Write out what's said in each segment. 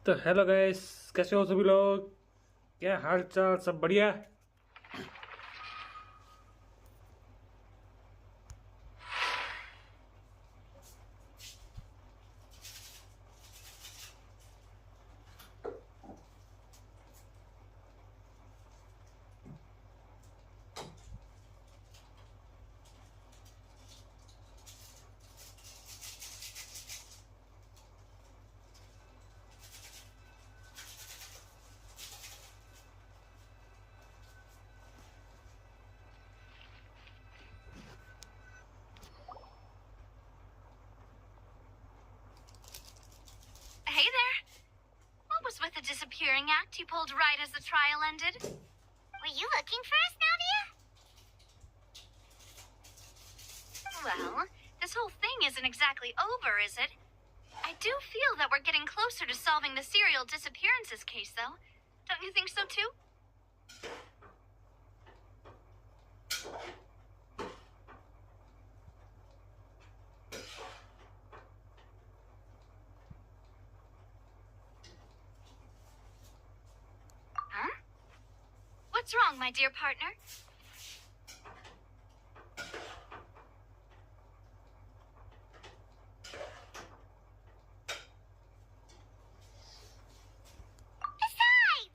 तो hello guys, कैसे हो सभी लोग। क्या हाल चाल, सब बढ़िया। Hey there. What was with the disappearing act you pulled right as the trial ended? Were you looking for us, Navia? Well, this whole thing isn't exactly over, is it? I do feel that we're getting closer to solving the serial disappearances case, though. Don't you think so, too? Huh? What's wrong, my dear partner? Besides,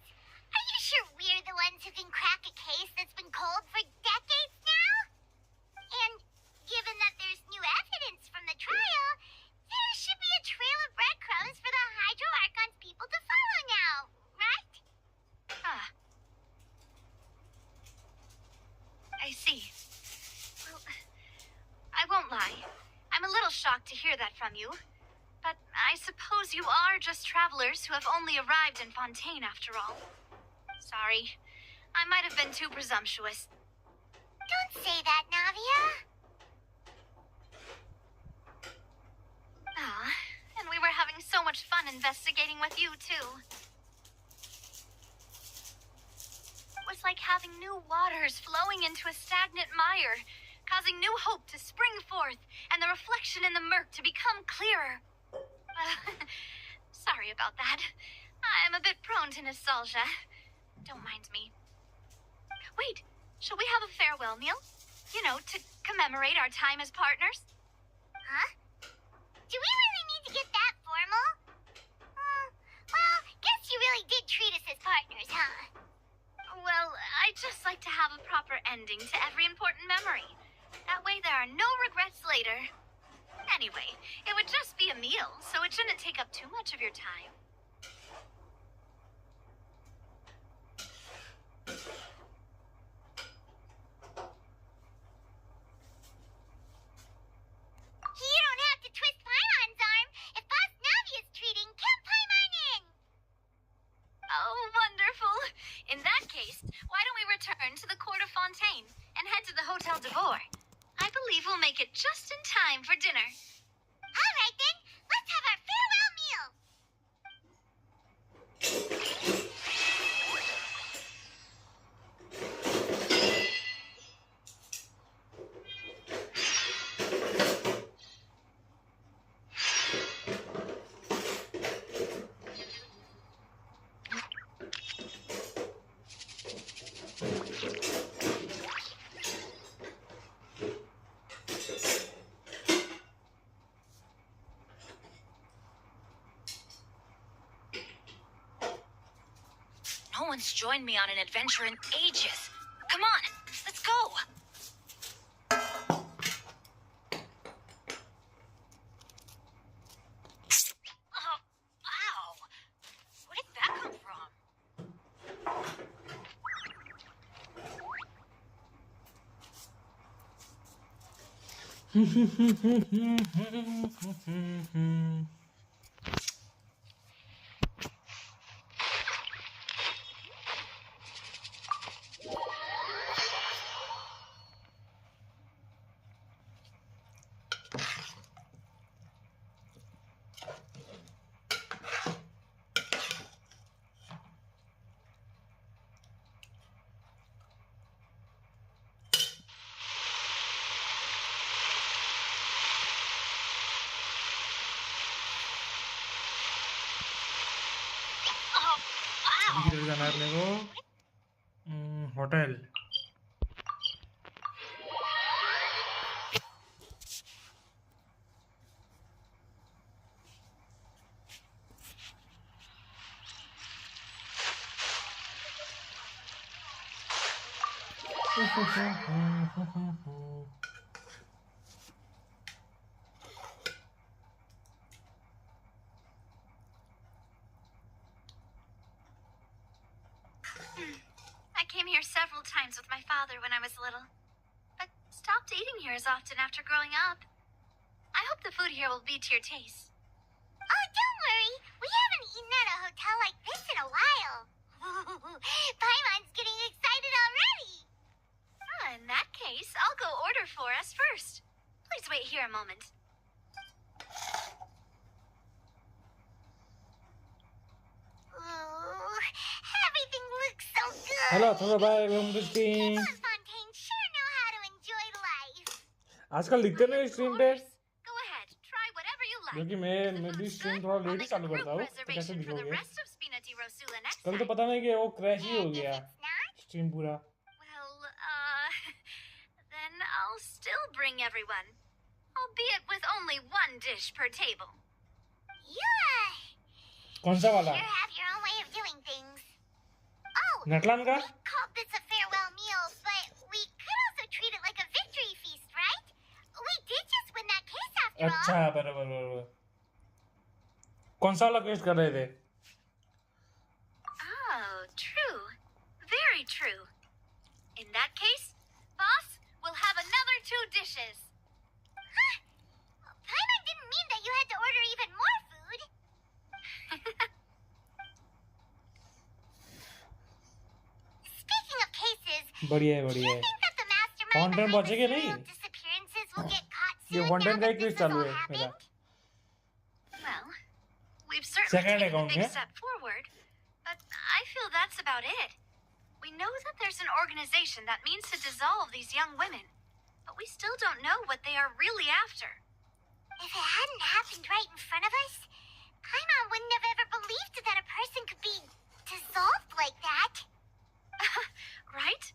are you sure we're the ones who can crack a case that's been cold for decades now? And given that there's new evidence from the trial, there should be a trail of breadcrumbs for the Hydro Archon's people to follow now, right? Ah. I see. Well, I won't lie. I'm a little shocked to hear that from you. But I suppose you are just travelers who have only arrived in Fontaine after all. Sorry. I might have been too presumptuous. Don't say that, Navia. Ah, and we were having so much fun investigating with you, too. It was like having new waters flowing into a stagnant mire, causing new hope to spring forth, and the reflection in the murk to become clearer. Sorry about that. I'm a bit prone to nostalgia. Don't mind me. Wait, shall we have a farewell meal? You know, to commemorate our time as partners? Huh? Do we really need to get that formal? Well, guess you really did treat us as partners, huh? Well, I'd just like to have a proper ending to every important memory. That way there are no regrets later. Anyway, it would just be a meal, so it shouldn't take up too much of your time. You don't have to twist Paimon's arm if Boss Navia's treating Camp Paimon in. Oh, wonderful. In that case, why don't we return to the Court of Fontaine and head to the Hotel de Vore? I believe we'll make it just in time for dinner. All right, then. Let's have our farewell meal. No one's joined me on an adventure in ages. Come on, let's go. Oh, ow. Where did that come from? जाना है अपने को hotel. I came here several times with my father when I was little, but stopped eating here as often after growing up. I hope the food here will be to your taste. Oh, don't worry. We haven't eaten at a hotel like this in a while. Paimon's getting excited already. In that case, I'll go order for us first. Please wait here a moment. Ooh, everything looks so good. Hello थोड़ा भाई welcome to stream। Fontaine sure know how to enjoy life. आजकल दिखते नहीं stream पे, Go ahead, try whatever you like. क्योंकि If मैं the भी food's stream good, थोड़ा I'll लेट ही make a चालू group करता हूँ, तो कैसे reservation for the दिखोगे? rest of Spina di Rosula next कल तो time. पता नहीं कि वो क्रैश ही हो And गया if it's not, स्ट्रीम पूरा। Well, then I'll still bring everyone. Albeit with only one dish per table. you कौन सा वाला? sure have your own way of doing things. Oh, नटलान का? we called this a farewell meal, but we could also treat it like a victory feast, right? We did just win that case after all. अच्छा बराबर बराबर। कौन सा वाला test कर रहे थे? Oh, true. Very true. In that case, boss, we'll have another 2 dishes. Huh? Paimon didn't mean that you had to order even more food. Speaking of cases, बढ़िया है do बढ़िया you है। think that the mastermind Content behind the बचेगा नहीं? serial disappearances will get caught ये soon now content का that एक this quiz has चालू all है मेरा। happened? Well, we've certainly Second taken a account, big yeah? step forward, but I feel that's about it. We know that there's an organization that means to dissolve these young women, but we still don't know what they are really after. If it hadn't happened right in front of us, Paimon wouldn't have ever believed that a person could be dissolved like that. Right?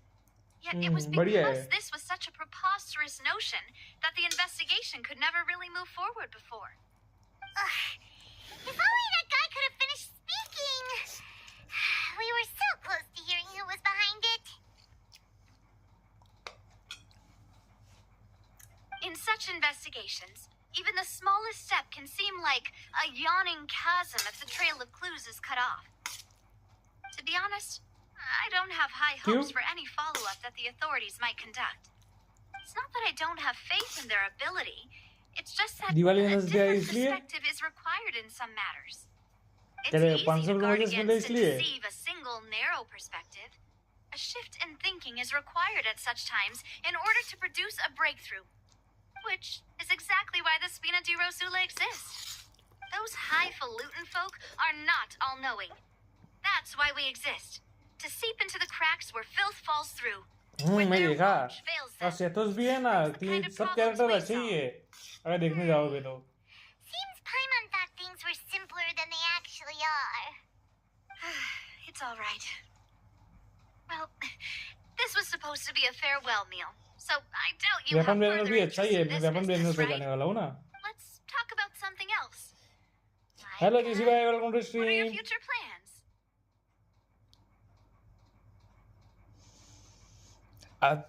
Yet it was बढ़िया because है। this was such a preposterous notion that the investigation could never really move forward before. Ugh. If only that guy could have finished speaking. We were so close to hearing who was behind it. In such investigations, even the smallest step can seem like a yawning chasm if the trail of clues is cut off. To be honest, I don't have high hopes for any follow-up that the authorities might conduct. It's not that I don't have faith in their ability. It's just that Diwali a नजर दिया different इसलिए? perspective is required in some matters. It's क्या रे, easy 500 to guard नजर against and इसलिए? deceive a single narrow perspective. A shift in thinking is required at such times in order to produce a breakthrough. Which is exactly why the Spina di Rosula exists. Those highfalutin folk are not all-knowing. That's why we exist. To seep into the cracks where filth falls through. When मैं their देखा watch fails और them. सेतोस भी है ना, तीन सब character अच्छे ही है अगर देखने जाओगे तो। Seems Paimon thought things were simpler than they actually are. It's all right. Well, this was supposed to be a farewell meal, so I doubt you have weapon blender further भी अच्छा ही interest है, in मैं this weapon blender business, पे right? जाने वाला हूँ ना। Let's talk about something else. Hello Like, GC भाई, welcome to what are your stream. future plans?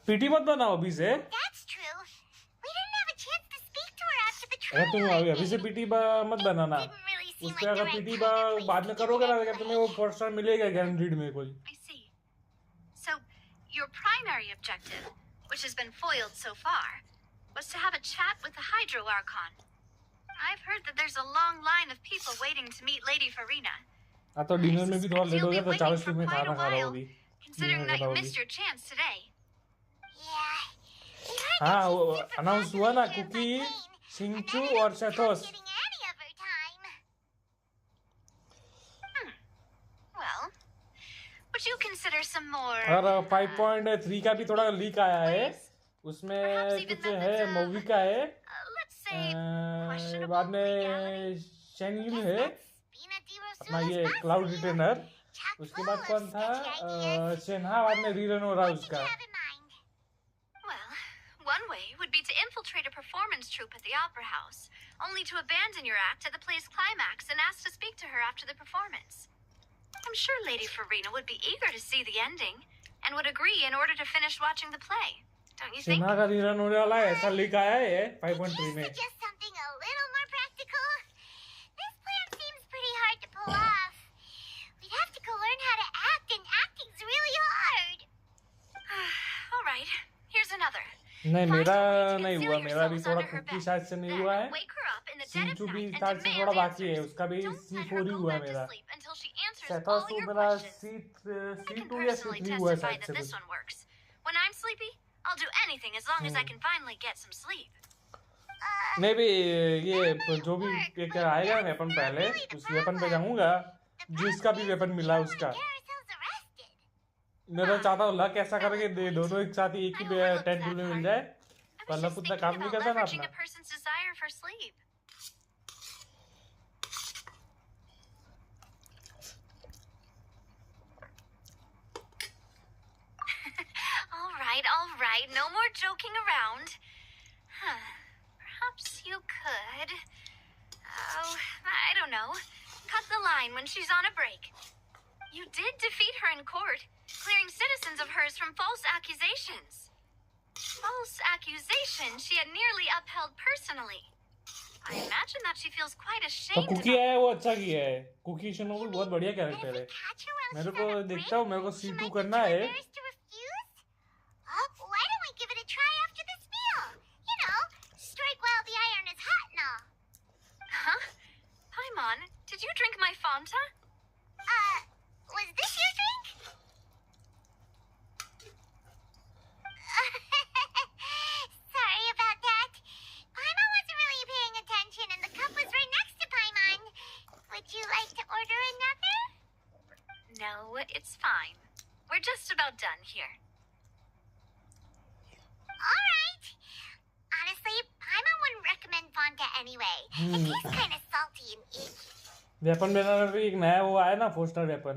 PT मत बनाओ अभी से। That's true. We didn't have a chance to speak to her after the अगर तुम trial. अभी से PT मत बनाना, Didn't really seem उसके like अगर the right PT time and place बाद में to करोगे ना, begin अगर तुम्हें वो with. फर्स्ट टाइम मिलेगा गारंटीड में कोई। I see. So, your primary objective, which has been foiled so far, was to have a chat with the Hydro Archon. I've heard that there's a long line of people waiting to meet Lady Farina. हाँ तो dinner में भी थोड़ा late हो गया तो 40 minute में quite खाना a खा रहा हूँ while, अभी। considering that you होगी। missed your chance today. Yeah. हाँ वो अनाउंस हुआ ना, कुकी, सिंचू और सेथोस। Well, would you consider some more? और 5.3 का भी थोड़ा लीक आया है, उसमें Perhaps even कुछ methods है, of, मूवी का है, let's say, questionable बाद में legality? शेनिल है, अपना ये क्लाउड रिटर्नर, chock उसके full बाद of कौन था? sketchy ideas. शेन्हा बाद में रीरन हो रहा है What did you उसका. have in mind? Well, one way would be to infiltrate a performance troupe at the Opera House, only to abandon your act at the play's climax and ask to speak to her after the performance. I'm sure Lady Farina would be eager to see the ending, and would agree in order to finish watching the play. Don't you think? शेन्हा का rerun होने वाला है, ऐसा लिखा है ये Could you 5.3 में. suggest something a little more practical? This plan seems pretty hard to pull off. We'd have to go learn how to act, and acting's really hard. All right, here's another. नहीं, Find मेरा a way to नहीं conceal हुआ. मेरा भी yourselves थोड़ा under her cookie bed. शायद से नहीं Then हुआ है. wake her up in the dead of C2 भी night and शायद से demand थोड़ा बाकी है. answers. उसका भी Don't let her C4 he go हुआ है back to मेरा. sleep until she answers सहता all सो your मेरा questions. I can C2 या personally C3 हुआ है testify शायद that से this कुछ. one works. When I'm sleepy, I'll do anything as long as I can finally get some sleep. नहीं भी ये जो भी एक आएगा वेपन पहले उस वेपन पे जाऊंगा. जिसका भी वेपन मिला उसका. Get ourselves arrested. मैं तो चाहता हूँ लक ऐसा करके दोनों एक साथ ही एक ही टेंट में मिल जाए. I पर was लक just उतना thinking काम नहीं about करता ना leveraging अपना. a person's desire for sleep. All right, no more joking around. Perhaps you could... Oh, I don't know. Cut the line when she's on a break. You did defeat her in court, clearing citizens of hers from false accusations. False accusations she had nearly upheld personally. I imagine that she feels quite तो ashamed cookie about है वो अच्छा किया है. Cookie shinobi बहुत बढ़िया And if character we है. catch her while मेरे she's को on a break, देखता हूँ, मेरे को she C2 might be करना too है. embarrassed to refuse. Why don't we give it a try after this meal? You know, strike while the iron is hot and all. Huh? Paimon, did you drink my Fanta? Was this your drink? Sorry about that. Paimon wasn't really paying attention and the cup was right next to Paimon. Would you like to order another? No, it's fine. We're just about done here. Alright. Honestly, Paimon wouldn't recommend Fanta anyway. It tastes kind of salty and icky. Weapon बनाना भी एक नया वो आया ना foster weapon.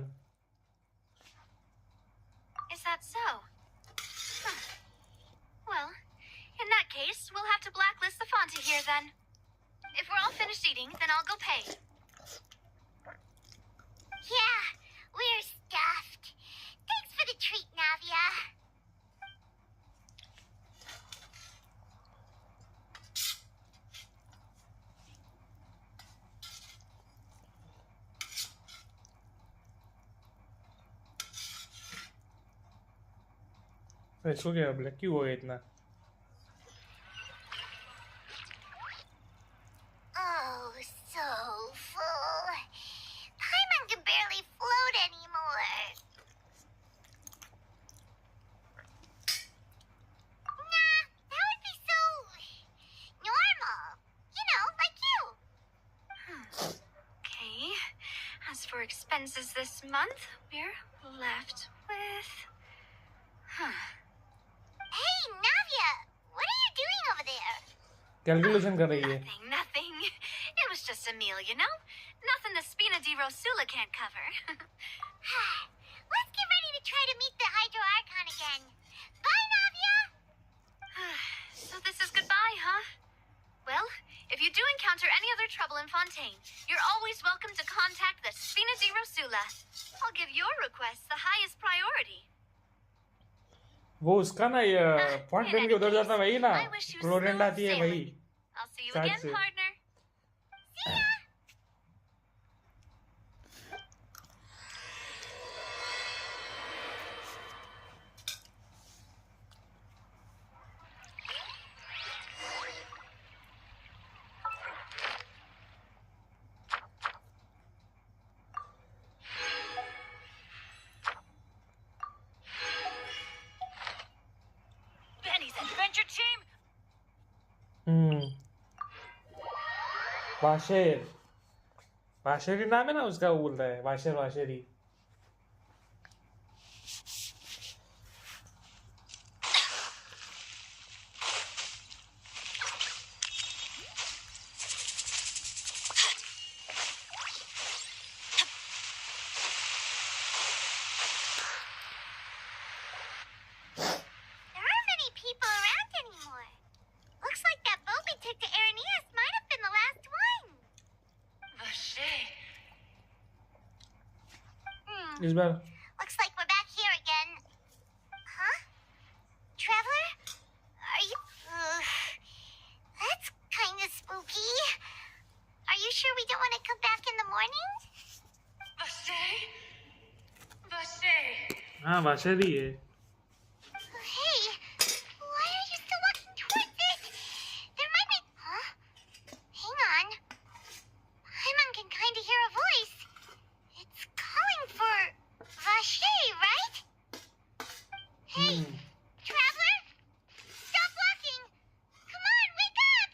Is that so? Huh. Well, in that case, we'll have to blacklist the Fanta here then. If we're all finished eating, then I'll go pay. Yeah, we're stuffed. Thanks for the treat, Navia. इसको क्या black क्यों हो गया इतना? Oh, so full. Paimon can barely float anymore. Nah, that would be so normal. You know, like you. Okay. As for expenses this month, we're left with... Huh. Hey, Navia, what are you doing over there? Calculation कर रही है. Nothing. It was just a meal, you know? Nothing the Spina di Rosula can't cover. Let's get ready to try to meet the Hydro Archon again. Bye, Navia! So this is goodbye, huh? Well, if you do encounter any other trouble in Fontaine, you're always welcome to contact the Spina di Rosula. I'll give your request the highest priority. वो उसका ना ये font pen के उधर जाता वही ना. I wish you क्लोरेंट smooth आती है वही. sailing. I'll see you Sad again, से. partner. See ya! Benny's adventure team. वाशेर. वाशेरी नाम है ना उसका. वो बोल रहा है वाशेर वाशेरी. इस बार Looks like we're back here again. Huh? Traveler? Are you... that's kind of spooky. Are you sure we don't want to come back in the morning? Vache? Vache! हाँ वाशेरी है Hey, why are you still walking towards it? There might be... Huh? Hang on. Paimon can kind of hear a voice. It's calling for Vache, right? Hey, Traveler? Stop walking! Come on, wake up!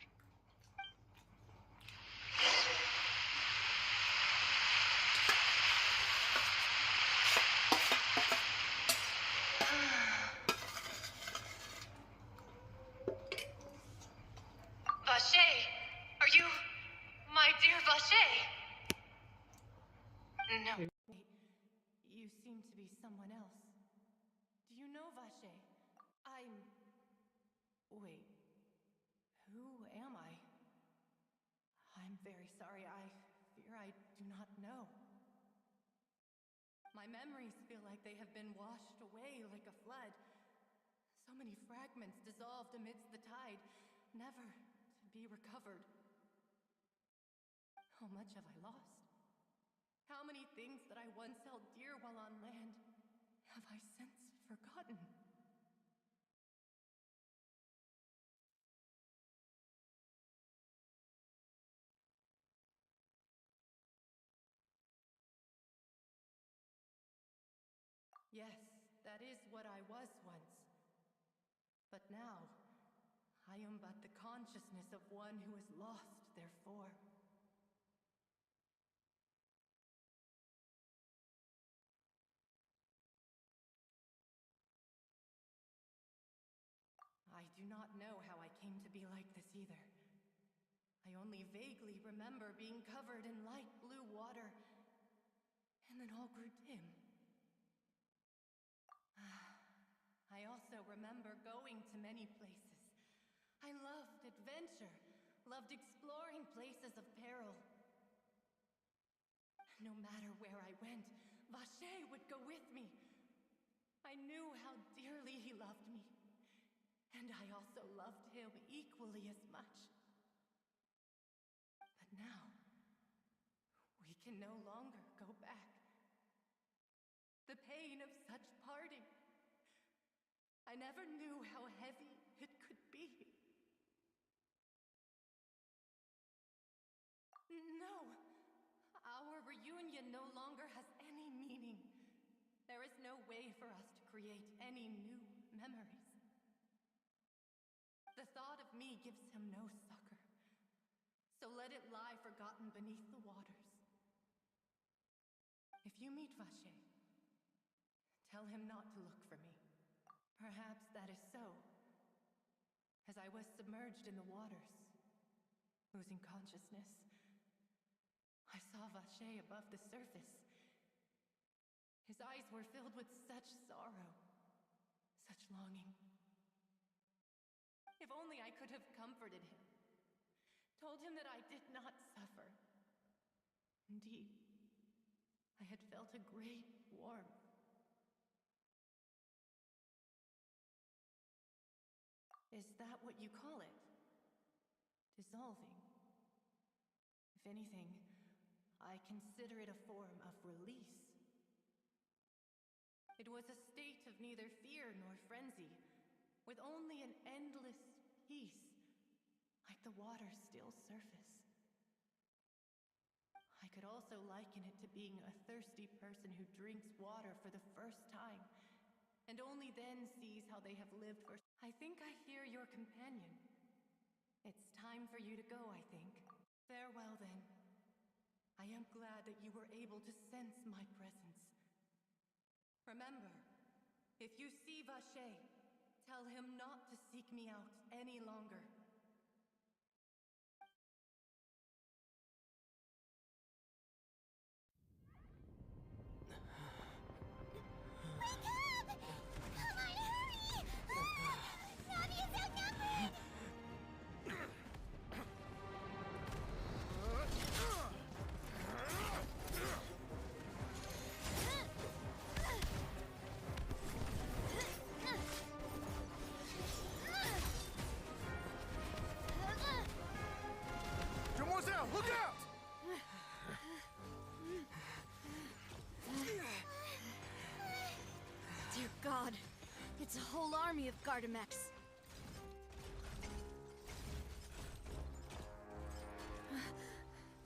Vache! Are you... my dear Vache? No. Wait, you seem to be someone else. Do you know Vache? Wait, who am I? I'm very sorry, I fear I do not know. My memories feel like they have been washed away like a flood. So many fragments dissolved amidst the tide, never to be recovered. How much have I lost? How many things that I once held dear while on land have I since forgotten? Yes, that is what I was once. But now, I am but the consciousness of one who is lost, therefore. I do not know how I came to be like this either. I only vaguely remember being covered in light blue water, and then all grew dim. I also remember going to many places. I loved adventure, loved exploring places of peril. No matter where I went, Vache would go with me. I knew how dearly he loved me, and I also loved him equally as much. But now, we can no longer go back. The pain of such parting, I never knew how heavy it could be. No, our reunion no longer has any meaning. There is no way for us to create any new memories. The thought of me gives him no succor, so let it lie forgotten beneath the waters. If you meet Vache, tell him not to look for me. Perhaps that is so. As I was submerged in the waters, losing consciousness, I saw Vache above the surface. His eyes were filled with such sorrow, such longing. If only I could have comforted him, told him that I did not suffer. Indeed, I had felt a great warmth. Is that what you call it? Dissolving? If anything, I consider it a form of release. It was a state of neither fear nor frenzy, with only an endless peace, like the water's still surface. I could also liken it to being a thirsty person who drinks water for the first time, and only then sees how they have lived for... I think I hear your companion. It's time for you to go, I think. Farewell, then. I am glad that you were able to sense my presence. Remember, if you see Vache, tell him not to seek me out any longer. It's a whole army of Gardamex.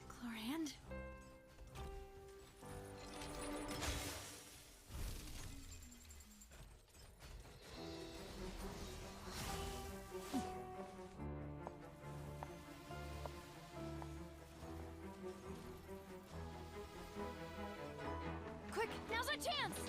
Chlorand? Quick, now's our chance!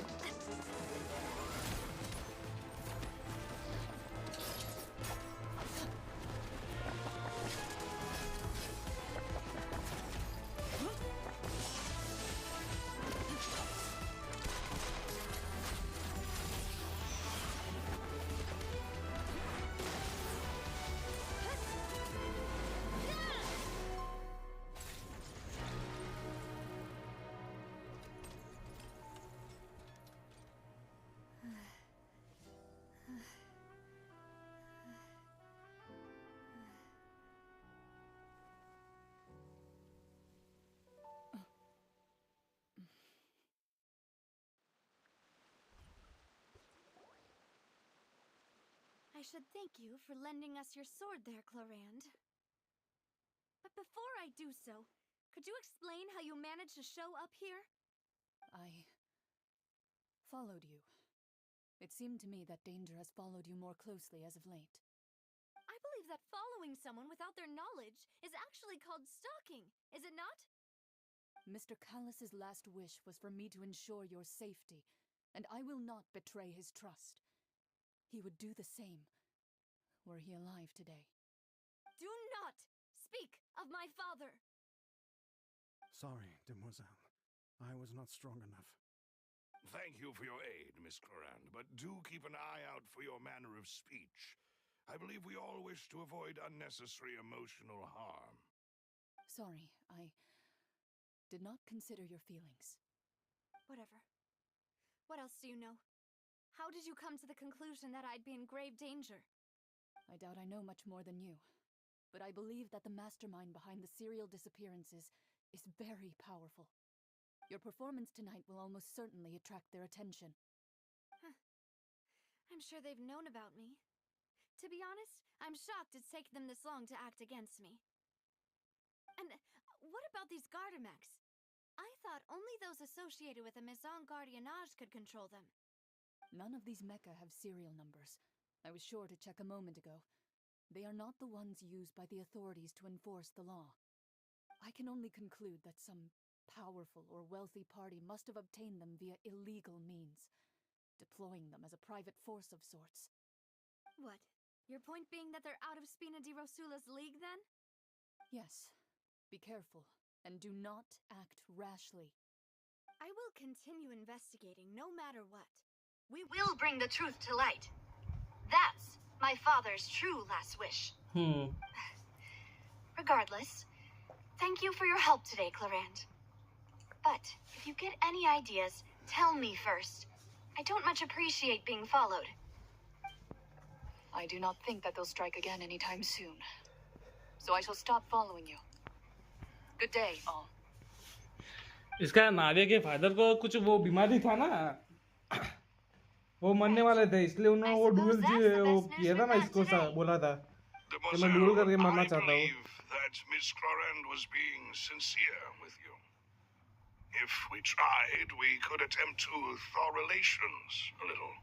I should thank you for lending us your sword there, Chlorand. But before I do so, could you explain how you managed to show up here? I followed you. It seemed to me that danger has followed you more closely as of late. I believe that following someone without their knowledge is actually called stalking, is it not? Mr. Callus's last wish was for me to ensure your safety, and I will not betray his trust. He would do the same, were he alive today. Do not speak of my father! Sorry, demoiselle. I was not strong enough. Thank you for your aid, Miss Chlorand, but do keep an eye out for your manner of speech. I believe we all wish to avoid unnecessary emotional harm. Sorry, I did not consider your feelings. Whatever. What else do you know? How did you come to the conclusion that I'd be in grave danger? I doubt I know much more than you, but I believe that the mastermind behind the serial disappearances is very powerful. Your performance tonight will almost certainly attract their attention. I'm sure they've known about me. To be honest, I'm shocked it's taken them this long to act against me. And what about these Gardamex? I thought only those associated with a Maison Gardiennage could control them. None of these mecha have serial numbers. I was sure to check a moment ago. They are not the ones used by the authorities to enforce the law. I can only conclude that some powerful or wealthy party must have obtained them via illegal means, deploying them as a private force of sorts. What? Your point being that they're out of Spina di Rosula's league, then? Yes. Be careful, and do not act rashly. I will continue investigating no matter what. We will bring the truth to light. That's my father's true last wish. Regardless, thank you for your help today, Chlorand. But if you get any ideas, tell me first. I don't much appreciate being followed. I do not think that they'll strike again anytime soon. So I shall stop following you. Good day, all. इसका नादिया के father को कुछ वो बीमारी था ना, वो मरने वाले थे, इसलिए उन्होंने वो डुएल वो किया था ना, इसको बोला था कि मैं डुएल करके मरना चाहता हूँ. That Miss Chlorand was being sincere with you. If we tried, we could attempt to thaw relations a little.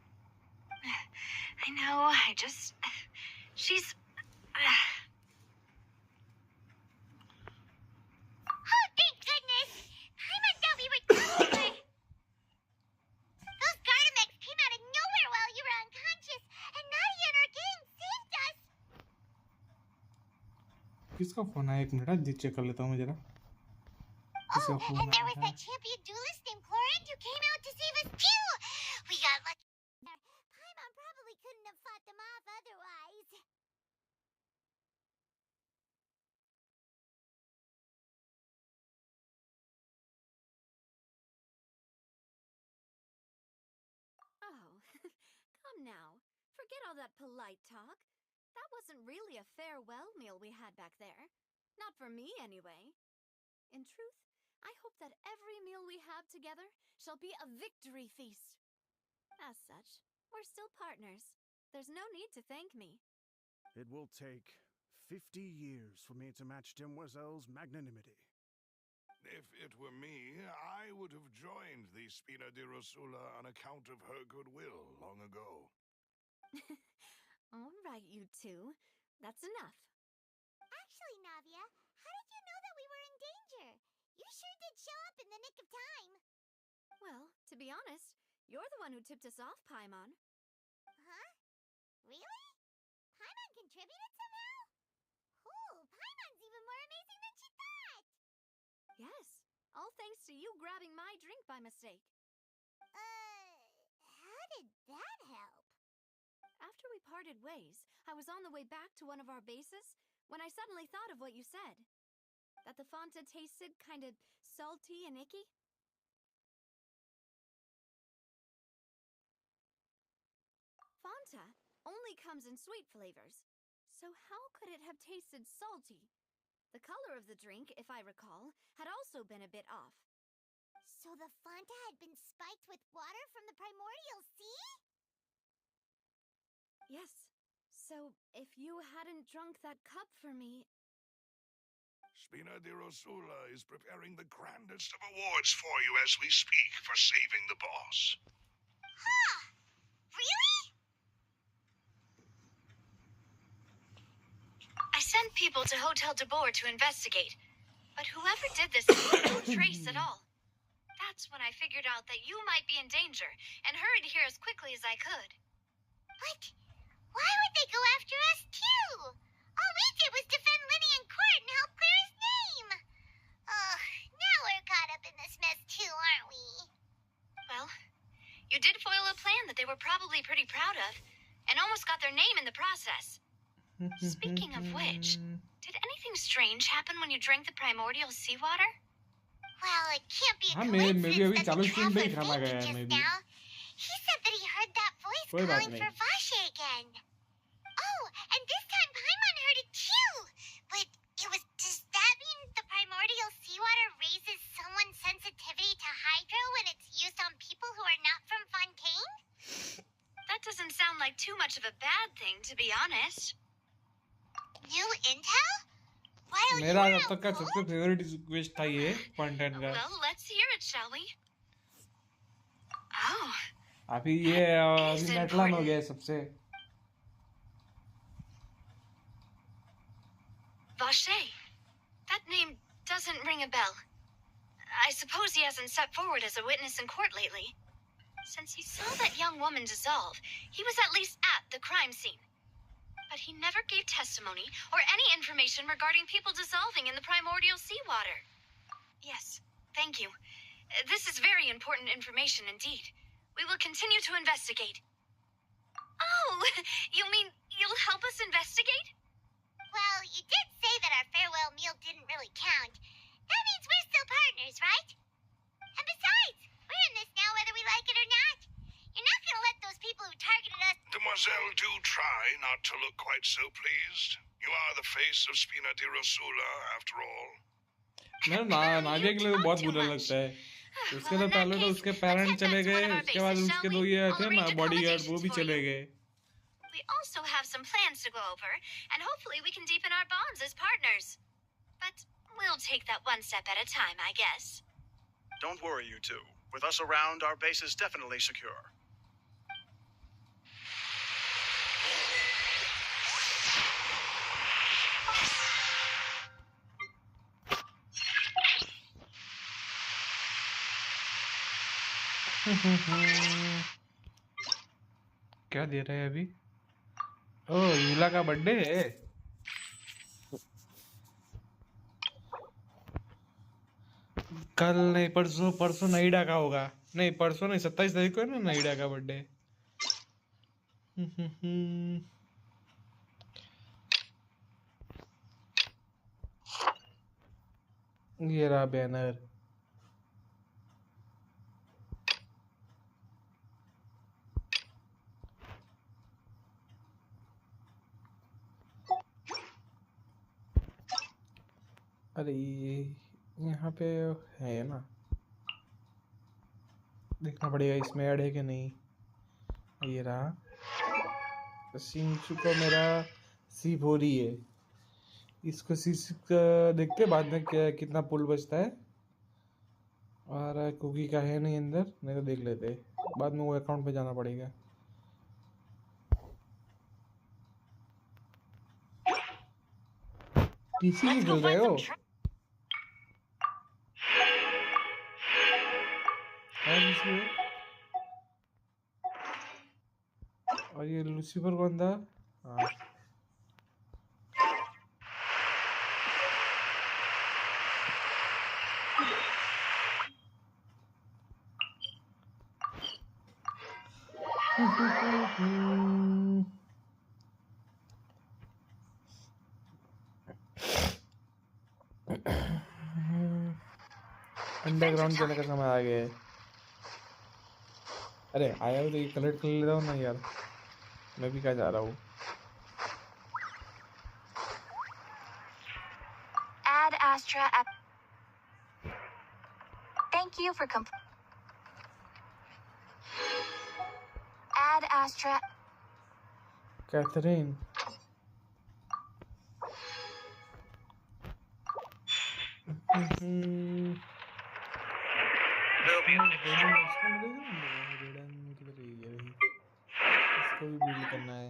I know, she's... Oh, thank goodness! I thought we were done. Those Gardamex came out of nowhere while you were unconscious, and Nadia and her gang saved us. किसका phone है? एक minute जी check कर लेता हूँ मैं जरा. Oh, and there was that champion duelist named Chlorand who came out to save us too. We got lucky. Paimon probably couldn't have fought them off otherwise. Oh, come now. Forget all that polite talk. That wasn't really a farewell meal we had back there. Not for me, anyway. In truth, I hope that every meal we have together shall be a victory feast. As such, We're still partners. There's no need to thank me. It will take 50 years for me to match Demoiselle's magnanimity. If it were me, I would have joined the Spina di Rosula on account of her goodwill long ago. All right, you two. That's enough. Actually, Navia, how did you know that we were in danger? You sure did show up in the nick of time. Well, to be honest, you're the one who tipped us off, Paimon. Huh? Really? Paimon contributed somehow? Ooh, Paimon's even more amazing than she thought! Yes, all thanks to you grabbing my drink by mistake. How did that help? After we parted ways, I was on the way back to one of our bases when I suddenly thought of what you said. That the Fanta tasted kind of salty and icky. Fanta only comes in sweet flavors, so how could it have tasted salty? The color of the drink, if I recall, had also been a bit off. So the Fanta had been spiked with water from the primordial sea? Yes. So, if you hadn't drunk that cup for me... Spina di Rosula is preparing the grandest of awards for you as we speak for saving the boss. Huh! Really? I sent people to Hotel de Boer to investigate, but whoever did this left no trace at all. That's when I figured out that you might be in danger and hurried here as quickly as I could. But why would they go after us too? All we did was defend Linny in court and help clear his name. Ugh, now we're caught up in this mess too, aren't we? Well, you did foil a plan that they were probably pretty proud of, and almost got their name in the process. Speaking of which, did anything strange happen when you drank the primordial seawater? Well, it can't be a हाँ maybe अभी coincidence that चालू the screen पे ही traveler थमा गया fainted है just maybe. now. He said that he heard that voice कोई बात calling नहीं. for Vashe again. Oh, and this time Paimon heard it too. But does that mean the primordial seawater raises someone's sensitivity to hydro when it's used on people who are not from Fontaine? That doesn't sound like too much of a bad thing, to be honest. New intel? While you मेरा were अब तक का out सबसे favourite quest था ये content का. Well, let's hear it, shall we? Oh, अभी ये अभी नेटलान हो गया है सबसे. Vache. That name doesn't ring a bell. I suppose he hasn't stepped forward as a witness in court lately. Since he saw that young woman dissolve, he was at least at the crime scene. But he never gave testimony or any information regarding people dissolving in the primordial seawater. Yes, thank you. This is very important information indeed. We will continue to investigate. Oh, you mean you'll help us investigate? Well, you did say that our farewell meal didn't really count. That means we're still partners, right? And besides, we're in this now whether we like it or not. You're not gonna let those people who targeted us... Demoiselle, do try not to look quite so pleased. You are the face of Spina di Rosula, after all. नाविया के लिए तो बहुत बुरा लगता है. उसके तो पहले तो उसके पेरेंट्स चले गए, उसके बाद उसके दो ये थे ना बॉडीगार्ड, वो भी चले गए. We also have some plans to go over, and hopefully we can deepen our bonds as partners. But we'll take that one step at a time, I guess. Don't worry, you two. With us around, our base is definitely secure. क्या दे रहा है अभी? ओह, यूला का birthday है. कल नहीं, परसों. परसों नईडा का होगा. नहीं, परसों नहीं, 27 तारीख को है ना नईडा का बर्थडे. ये रहा बैनर. अरे यहाँ पे है ना, देखना पड़ेगा इसमें ऐड है कि नहीं. ये रहा शिंशु को मेरा सीप हो रही है। इसको देखते बाद में क्या कितना पुल बचता है। और कुकी का है नहीं अंदर, नहीं तो देख लेते, बाद में वो अकाउंट पे जाना पड़ेगा। टीसी भी खेल रहे हो? और ये लूसीफर कौन था? हाँ अंडरग्राउंड जाने का समय आ गया है। अरे आया हो तो ये कलेक्ट कर ले रहा हूँ ना यार, मैं भी क्या जा रहा हूँ। Ad Astra Thank you for Ad Astra Catherine इसको भी बिल्ड करना है।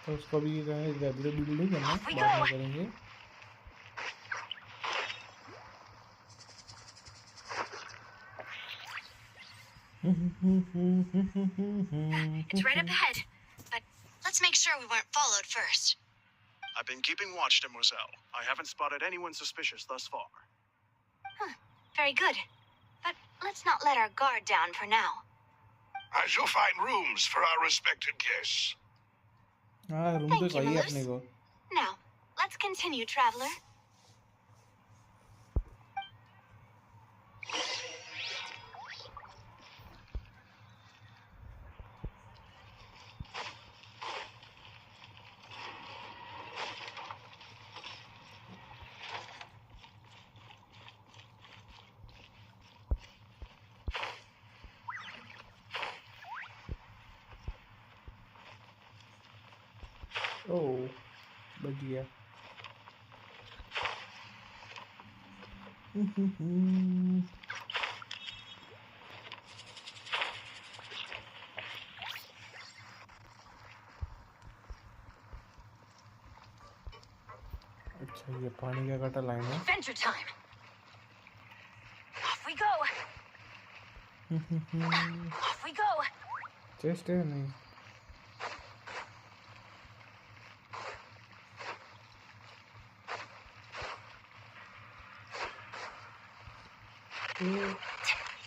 तो उसको भी बिल्ड नहीं करना, बाद में करेंगे। It's right up ahead, but let's make sure we weren't followed first. I've been keeping watch, Demoiselle. I haven't spotted anyone suspicious thus far. Very good. But let's not let our guard down for now. I shall find rooms for our respected guests. Room तो चाहिए अपने को। Now, let's continue, traveler. ओह बच गया। अच्छा ये पानी का गटर लाइन है। Adventure time. Off we go. Off we go. Chest है नहीं?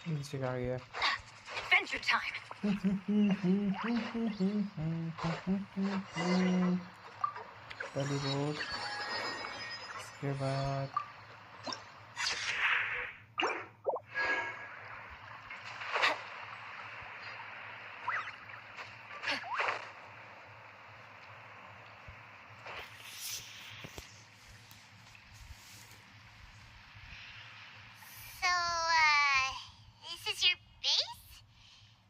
नीचे आ गया। Adventure time. पहली बोट, इसके बाद This is your base?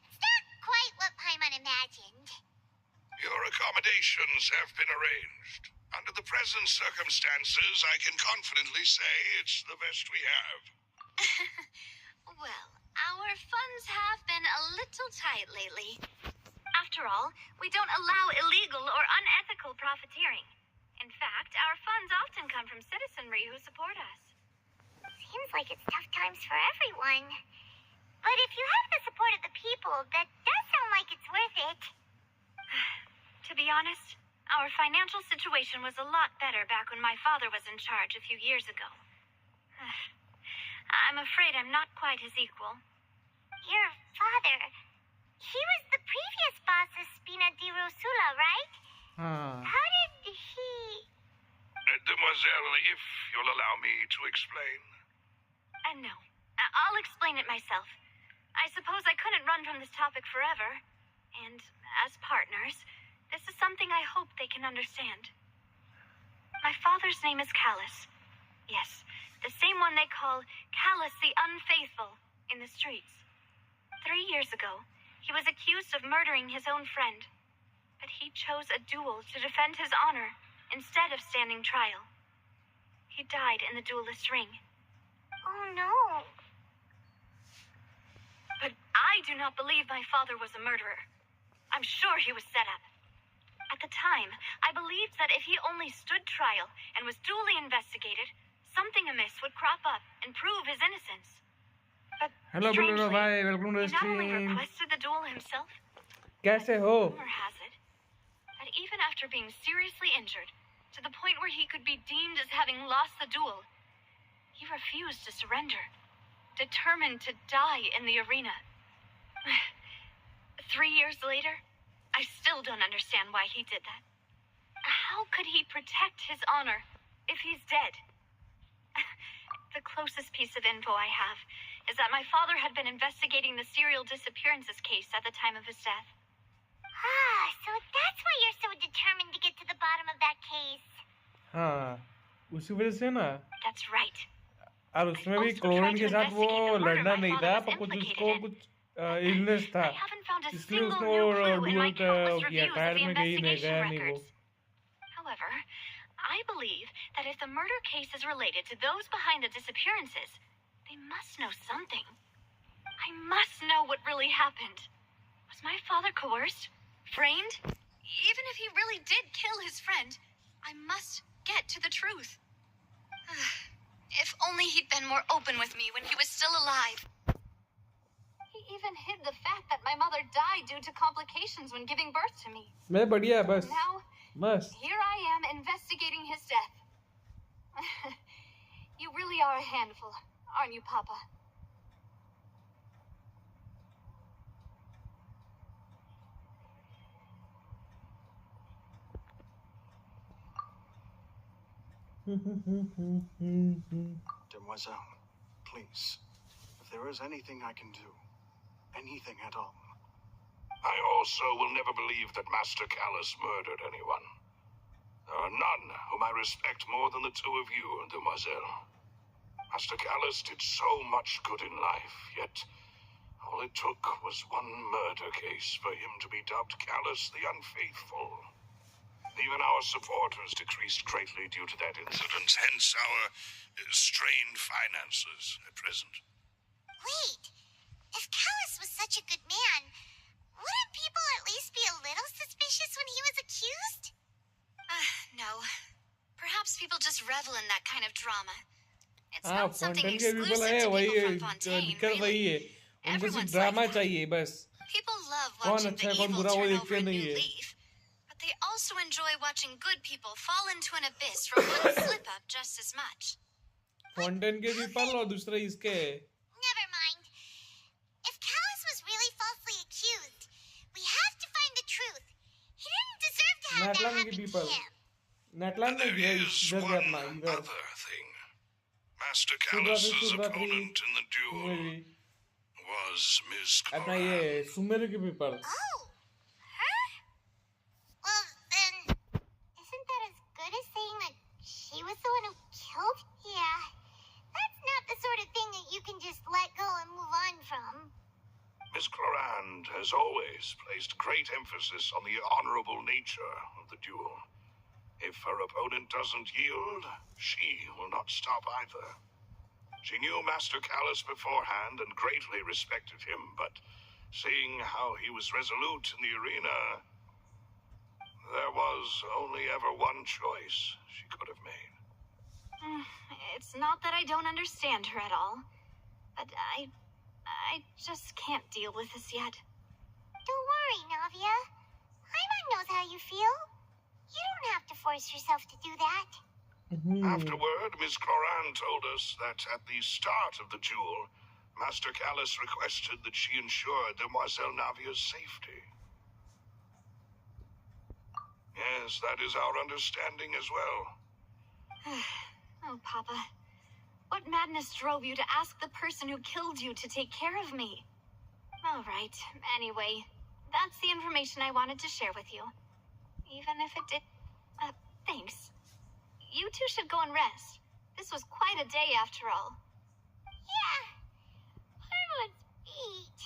It's not quite what Paimon imagined. Your accommodations have been arranged. Under the present circumstances, I can confidently say it's the best we have. Well, our funds have been a little tight lately. After all, we don't allow illegal or unethical profiteering. In fact, our funds often come from citizenry who support us. Seems like it's tough times for everyone. But if you have the support of the people, that does sound like it's worth it. To be honest, our financial situation was a lot better back when my father was in charge a few years ago. I'm afraid I'm not quite his equal. Your father, he was the previous boss of Spina di Rosula, right? How did he... Mademoiselle, if you'll allow me to explain. No. I'll explain it myself. I suppose I couldn't run from this topic forever. And as partners, this is something I hope they can understand. My father's name is Callus. Yes, The same one they call Callus the Unfaithful in the streets. 3 years ago, he was accused of murdering his own friend. But he chose a duel to defend his honor instead of standing trial. He died in the duelist's ring. Oh no. But I do not believe my father was a murderer. I'm sure he was set up. At the time, I believed that if he only stood trial and was duly investigated, something amiss would crop up and prove his innocence. But Hello, Bruno, strangely, bye. Welcome to the he not only stream. requested the duel himself, कैसे हो? rumor has it that even after being seriously injured, to the point where he could be deemed as having lost the duel, he refused to surrender, determined to die in the arena. 3 years later, I still don't understand why he did that. How could he protect his honor if he's dead? The closest piece of info I have is that my father had been investigating the serial disappearances case at the time of his death. Ah, so that's why you're so determined to get to the bottom of that case. हाँ, उसी वजह से ना. That's right. और उसमें भी chlorine के साथ वो लड़ना नहीं था, पर कुछ उसको कुछ इलनेस था. I haven't found a इसलिए single उसने new वो clue in my dual countless किया. reviews of टायर the में गई नहीं, investigation गया नहीं वो. records. However, I believe that if the murder case is related to those behind the disappearances, they must know something. I must know what really happened. Was my father coerced? Framed? Even if he really did kill his friend, I must get to the truth. If only he'd been more open with me when he was still alive. He even hid the fact that my mother died due to complications when giving birth to me. मैं बढ़िया बस. Now, बस. here I am investigating his death. You really are a handful, aren't you, Papa? Demoiselle, please, if there is anything I can do, anything at all. I also will never believe that Master Callus murdered anyone. There are none whom I respect more than the two of you, Demoiselle. Master Callus did so much good in life, yet all it took was one murder case for him to be dubbed Callus the Unfaithful. Even our supporters decreased greatly due to that incident, hence our strained finances at present. Wait, if Callus was such a good man, wouldn't people at least be a little suspicious when he was accused? No. Perhaps people just revel in that kind of drama. It's हाँ, not something Fontaine के exclusive people है to वही people from Fontaine, दिक्कत वही really. है. उनको सिर्फ Everyone's drama like that. चाहिए बस. People love कौन watching अच्छा the है कौन evil बुरा वो turn देखते over a नहीं new है. leaf. But they also enjoy watching good people fall into an abyss from one slip-up just as much. Fontaine के पीपल और दूसरा इसके. Never mind. If Callus was really falsely accused, we have to find the truth. He didn't deserve to have that Natlan happen के to people. him. नेटलैंड में There गया is इधर one से अपना इधर. other thing. Master Callus's opponent in the duel was Ms. अपना ये Cloran. Sumer के people. Oh, her? Well, then, isn't that as good as saying that she was the one who killed? Yeah, that's not the sort of thing that you can just let go and move on from. Ms. Cloran has always placed great emphasis on the honorable nature of the duel. If her opponent doesn't yield, she will not stop either. She knew Master Callus beforehand and greatly respected him, but seeing how he was resolute in the arena, there was only ever one choice she could have made. It's not that I don't understand her at all, but I just can't deal with this yet. Don't worry, Navia. Paimon knows how you feel. You don't have to force yourself to do that. Afterward, Ms. Cloran told us that at the start of the duel, Master Callus requested that she ensure Demoiselle Navia's safety. Yes, that is our understanding as well. Oh, Papa. What madness drove you to ask the person who killed you to take care of me? All right. Anyway, that's the information I wanted to share with you. Even if it did... thanks. You two should go and rest. This was quite a day after all. Yeah. Everyone's beat.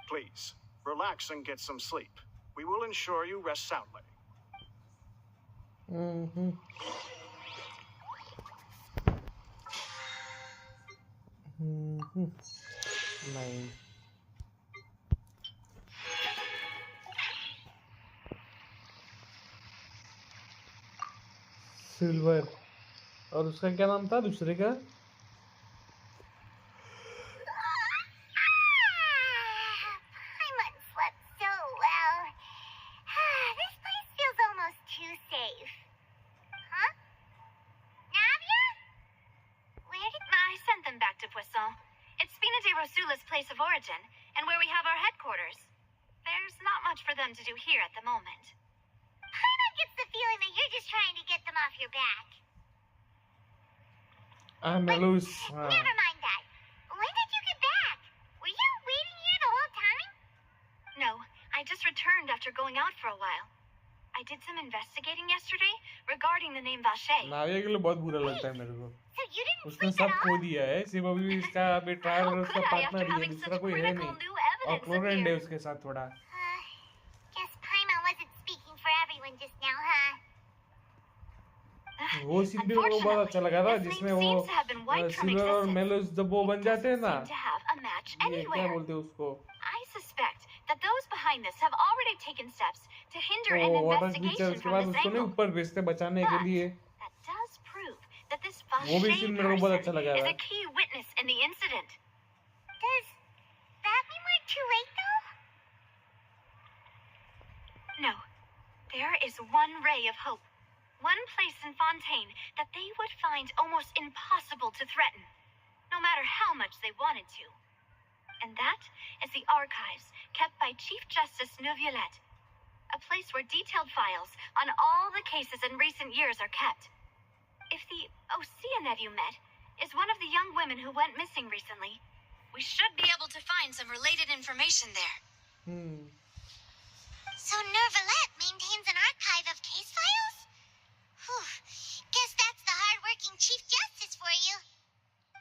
Please, relax and get some sleep. We will ensure you rest soundly. नहीं silver और उसका क्या नाम था दूसरे का Paimon slept so well. This place feels almost too safe. Huh? Navia? Where did I sent them back to Poisson? It's Spina de Rosula's place of origin, and where we have our headquarters. There's not much for them to do here at the moment. Paimon gets the feeling that you're just trying to get them off your back. मेलूस Never mind that. When did you get back? Were you waiting here the whole time? No, I just returned after going out for a while. I did some investigating yesterday regarding the name Vache. नाविया के लिए बहुत बुरा लगता है मेरे को So you didn't उसने sleep सब at खो all? दिया है सिर्फ अभी इसका अभी ट्रायल और उसका पार्टनर ही है दूसरा कोई है नहीं और क्लोरेंड है उसके साथ थोड़ा Guess Paimon wasn't speaking for everyone just now, huh? वो सीन भी मेरे को बहुत अच्छा लगा था जिसमें वो सिल्वर और मेलूस जब वो बन जाते हैं ना ये क्या बोलते हैं उसको I suspect that those behind this have already taken steps to hinder an वो वाटर क्रीचर investigation उसके from बाद this उसको नहीं angle. ऊपर भेजते बचाने के लिए That does prove that this वो भी Vache सीन मेरे को बहुत अच्छा person लगा is था a key witness in the incident. Does that mean we're too late, though? No, there is one ray of hope. One place in Fontaine that they would find almost impossible to threaten, no matter how much they wanted to. And that is the archives kept by Chief Justice Neuvillette, a place where detailed files on all the cases in recent years are kept. If the Oceanev you met is one of the young women who went missing recently, we should be able to find some related information there. So Neuvillette maintains an archive of case files? Whew. Guess that's the hard-working Chief Justice for you.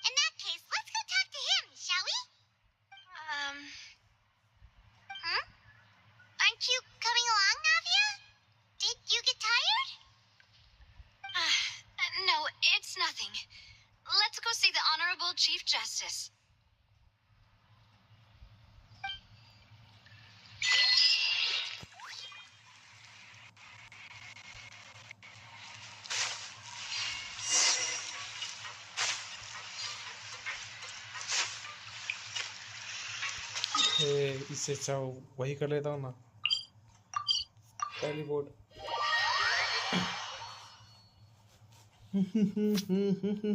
In that case, let's go talk to him, shall we? Huh? Aren't you coming along, Navia? Did you get tired? No, it's nothing. Let's go see the Honorable Chief Justice. इससे अच्छा वही कर लेता हूँ ना teleport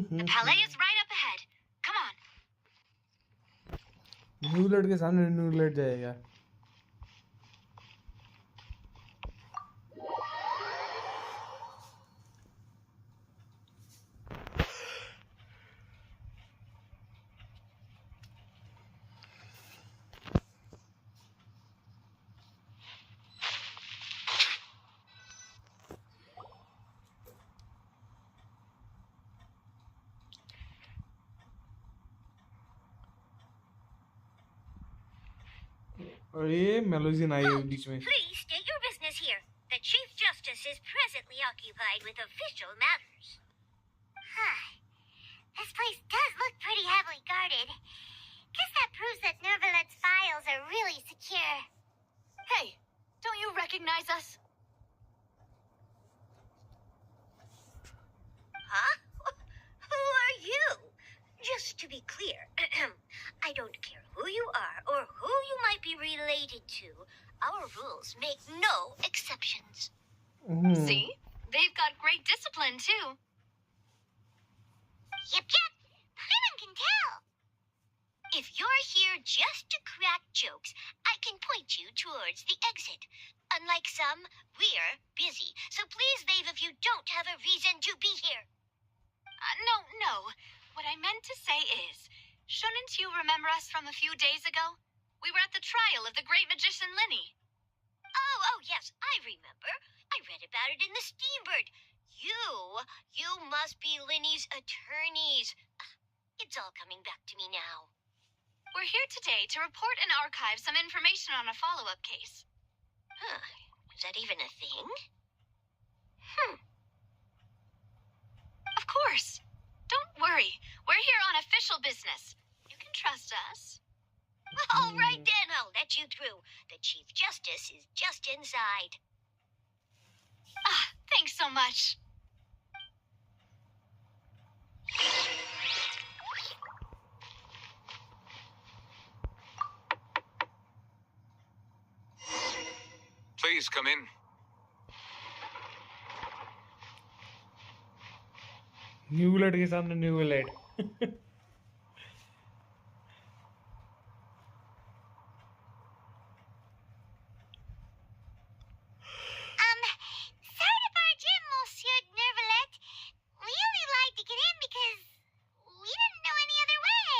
The Palais is right up ahead. Come on. न्यूलेट के सामने न्यूलेट जाएगा और ये मेलोजिन आई है बीच में Please state your business here. The Chief Justice is presently occupied with official matters. This place does look pretty heavily guarded. Guess that proves that Neuvillette's files are really secure. Hey, don't you recognize us? Huh? Who are you? Just to be clear, I don't care who you are or who you might be related to. Our rules make no exceptions. See? They've got great discipline, too. Yep. Paimon can tell. If you're here just to crack jokes, I can point you towards the exit. Unlike some, we're busy, so please leave if you don't have a reason to be here. No. What I meant to say is, shouldn't you remember us from a few days ago? We were at the trial of the great magician Linny. Oh, yes, I remember. I read about it in the Steambird. You must be Linny's attorneys. It's all coming back to me now. We're here today to report and archive some information on a follow-up case. Huh. Is that even a thing? Of course. Don't worry. We're here on official business. You can trust us. All right then, I'll let you through. The Chief Justice is just inside. Ah, thanks so much. Please come in. New bullet के सामने new bullet. Sorry to barge in, Monsieur Nervalet. We only lied to get in because we didn't know any other way.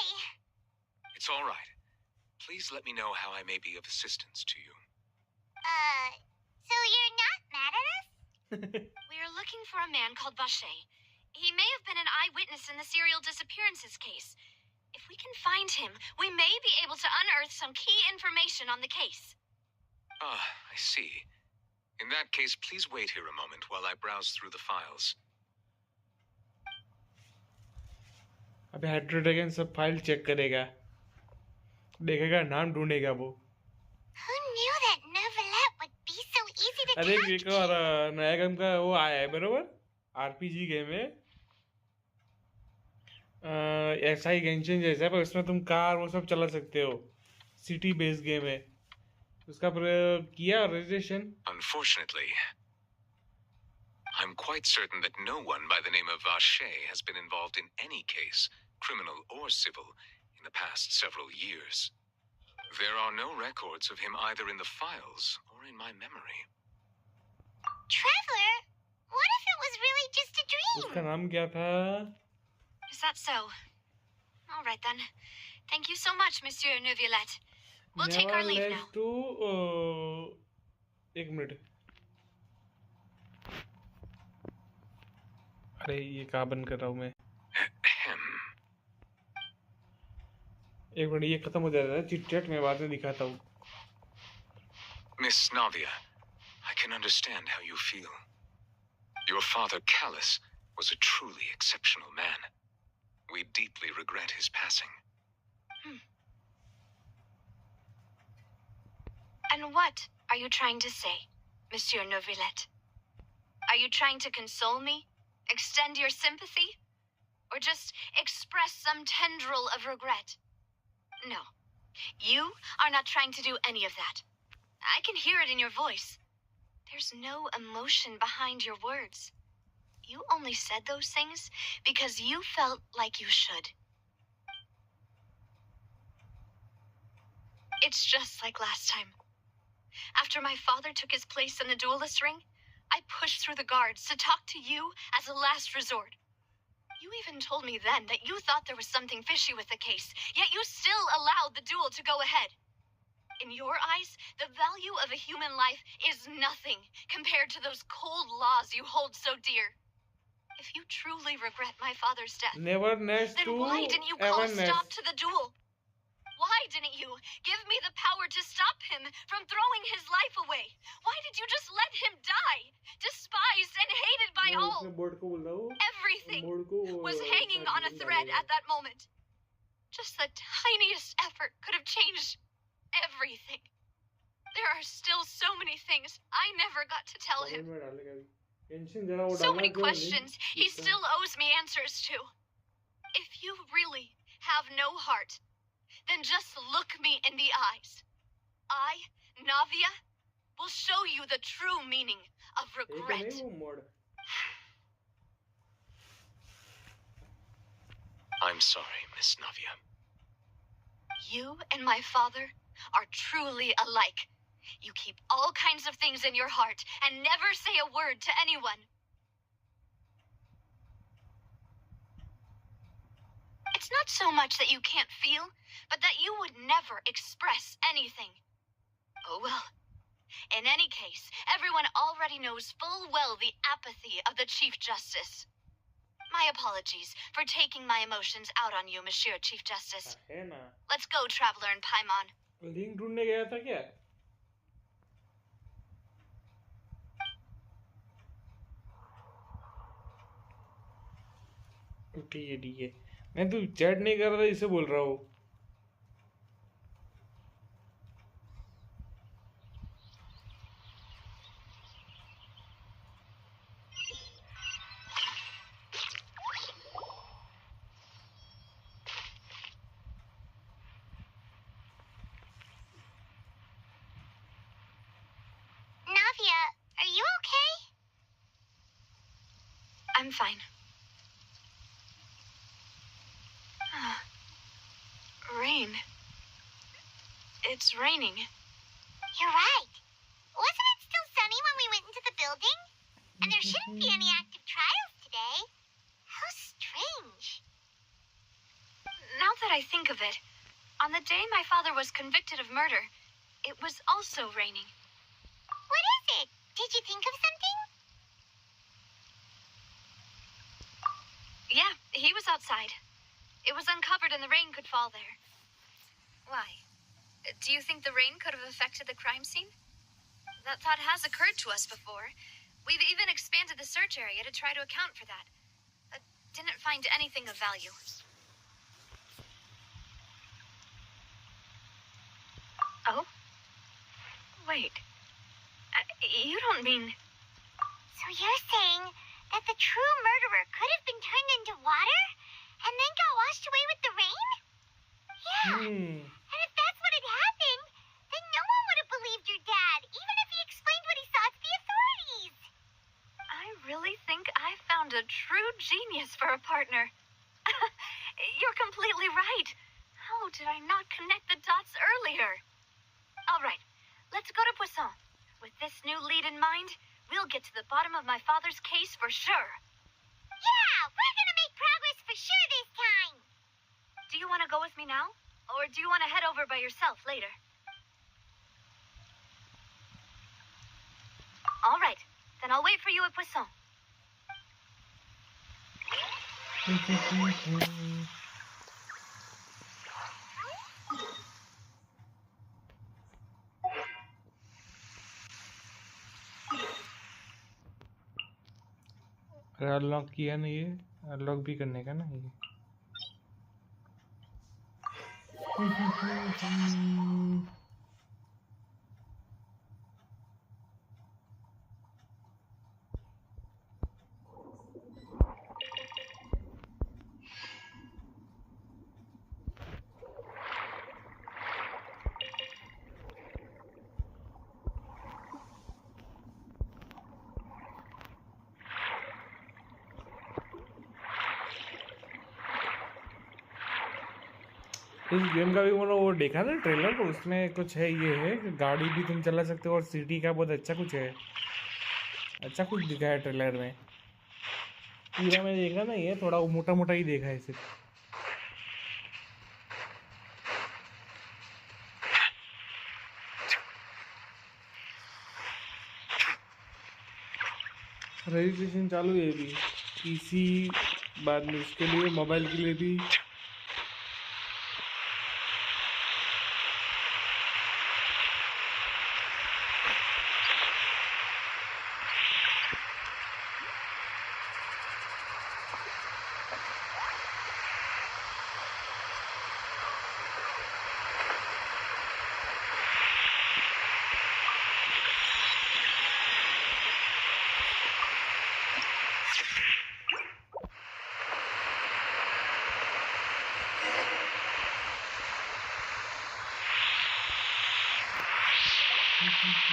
It's all right. Please let me know how I may be of assistance to you. So you're not mad at us? We are looking for a man called Vacher. He may have been an eyewitness in the serial disappearances case. If we can find him, we may be able to unearth some key information on the case. Ah, I see. In that case, please wait here a moment while I browse through the files. अबे हाइड्रोड्रैगन सब file check करेगा, देखेगा, नाम ढूंढेगा वो. Who knew that Nervalet would be so easy to अरे talk एक to? और नया गेम का वो आया है बरोबर, आरपीजी गेम है, ऐसा ही गेंशिन जैसा है, पर उसमें तुम कार वो सब चला सकते हो. सिटी बेस्ड गेम है. उसका किया registration. Unfortunately, I'm quite certain that no one by the name of Vacher has been involved in any case, criminal or civil, in the past several years. There are no records of him either in the files or in my memory. Traveler, what if it was really just a उसका dream? नाम क्या था? Is that so? All right then. Thank you so much, Monsieur Neuvillette. We'll take our leave now. to एक minute. अरे ये कहाँ बंद कर रहा हूँ मैं? एक मिनट, ये खत्म हो जाएगा चिट चैट, मैं बाद में दिखाता हूँ. Miss Navia, I can understand how you feel. Your father, Callus, was a truly exceptional man. We deeply regret his passing. And what are you trying to say, Monsieur Neuvillette? Are you trying to console me? Extend your sympathy? Or just express some tendril of regret? No. You are not trying to do any of that. I can hear it in your voice. There's no emotion behind your words. You only said those things because you felt like you should. It's just like last time. After my father took his place in the duelist ring, I pushed through the guards to talk to you as a last resort. You even told me then that you thought there was something fishy with the case, yet you still allowed the duel to go ahead. In your eyes, the value of a human life is nothing compared to those cold laws you hold so dear. If you truly regret my father's death, Neverness then to why didn't you call a Everness. stop to the duel? Why didn't you give me the power to stop him from throwing his life away? Why did you just let him die, despised and hated by मैं all? उसने board को बोल रहा हूँ. Everything board को was hanging on a thread at that moment. Just the tiniest effort could have changed everything. There are still so many things I never got to tell him. Comment में डालेगा भी. Genshin जरा वो So डालना many जो questions link he इसका. still owes me answers to. If you really have no heart, then just look me in the eyes. I, Navia, will show you the true meaning of एक regret. नहीं वो mode. I'm sorry, Miss Navia. You and my father are truly alike. You keep all kinds of things in your heart and never say a word to anyone. It's not so much that you can't feel, but that you would never express anything. Oh well. In any case, everyone already knows full well the apathy of the Chief Justice. My apologies for taking my emotions out on you, Monsieur Chief Justice. है ना Let's go, Traveler and Paimon. Link ढूंढने गया था क्या? ठीक है मैं तू चैट नहीं कर रहा इसे बोल रहा हूँ. Navia, are you okay? I'm fine. Rain. It's raining. You're right. Wasn't it still sunny when we went into the building? And there shouldn't be any active trials today. How strange. Now that I think of it, on the day my father was convicted of murder, it was also raining. What is it? Did you think of something? Yeah, he was outside. It was uncovered and the rain could fall there. Why? Do you think the rain could have affected the crime scene? That thought has occurred to us before. We've even expanded the search area to try to account for that. But didn't find anything of value. Oh? Wait. You don't mean... So you're saying that the true murderer could have been turned into water and then got washed away with the rain? Yeah. And if that's what had happened, then no one would have believed your dad, even if he explained what he saw to the authorities. I really think I found a true genius for a partner. You're completely right. How did I not connect the dots earlier? All right, let's go to Poisson. With this new lead in mind, we'll get to the bottom of my father's case for sure. Yeah, we're gonna make progress for sure this time. Do you want to go with me now? Or do you want to head over by yourself later? All right, then I'll wait for you at Poisson. Unlock किया ना ये unlock भी करने का ना ये इस game का भी वो देखा ना ट्रेलर तो उसमें कुछ है ये है कि गाड़ी भी तुम चला सकते हो और सिटी का बहुत अच्छा कुछ है अच्छा कुछ दिखा है ट्रेलर में पूरा मैंने देखा ना ये थोड़ा मोटा मोटा ही देखा है सिर्फ रजिस्ट्रेशन चालू है अभी पीसी बाद में उसके लिए मोबाइल के लिए भी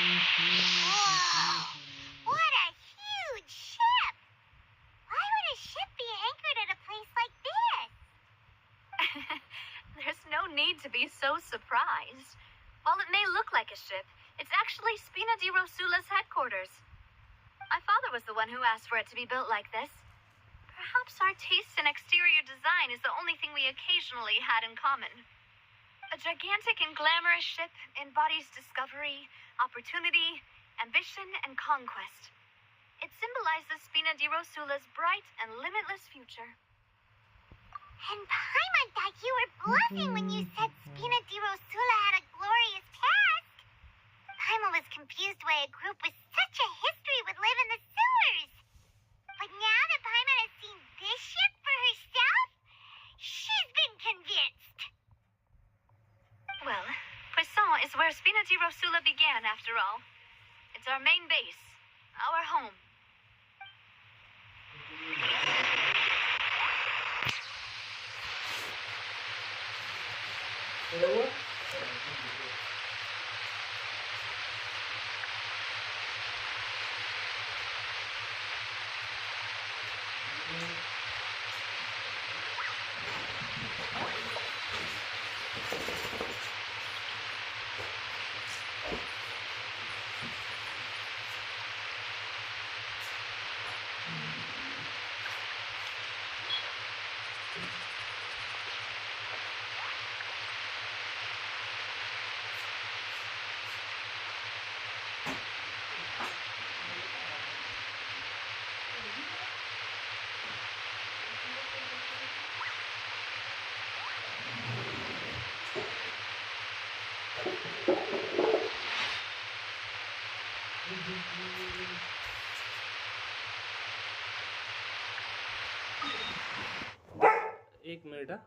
Whoa! What a huge ship! Why would a ship be anchored at a place like this? There's no need to be so surprised. While it may look like a ship, it's actually Spina di Rosula's headquarters. My father was the one who asked for it to be built like this. Perhaps our taste in exterior design is the only thing we occasionally had in common. A gigantic and glamorous ship embodies discovery, opportunity, ambition, and conquest. It symbolizes Spina di Rosula's bright and limitless future. And Paimon thought you were bluffing when you said Spina di Rosula had a glorious past. Paimon was confused why a group with such a history would live in the sewers. But now that Paimon has seen this ship for herself, she's been convinced. Well, Poisson is where Spina di Rosula began, after all. It's our main base, our home. एक minute हा.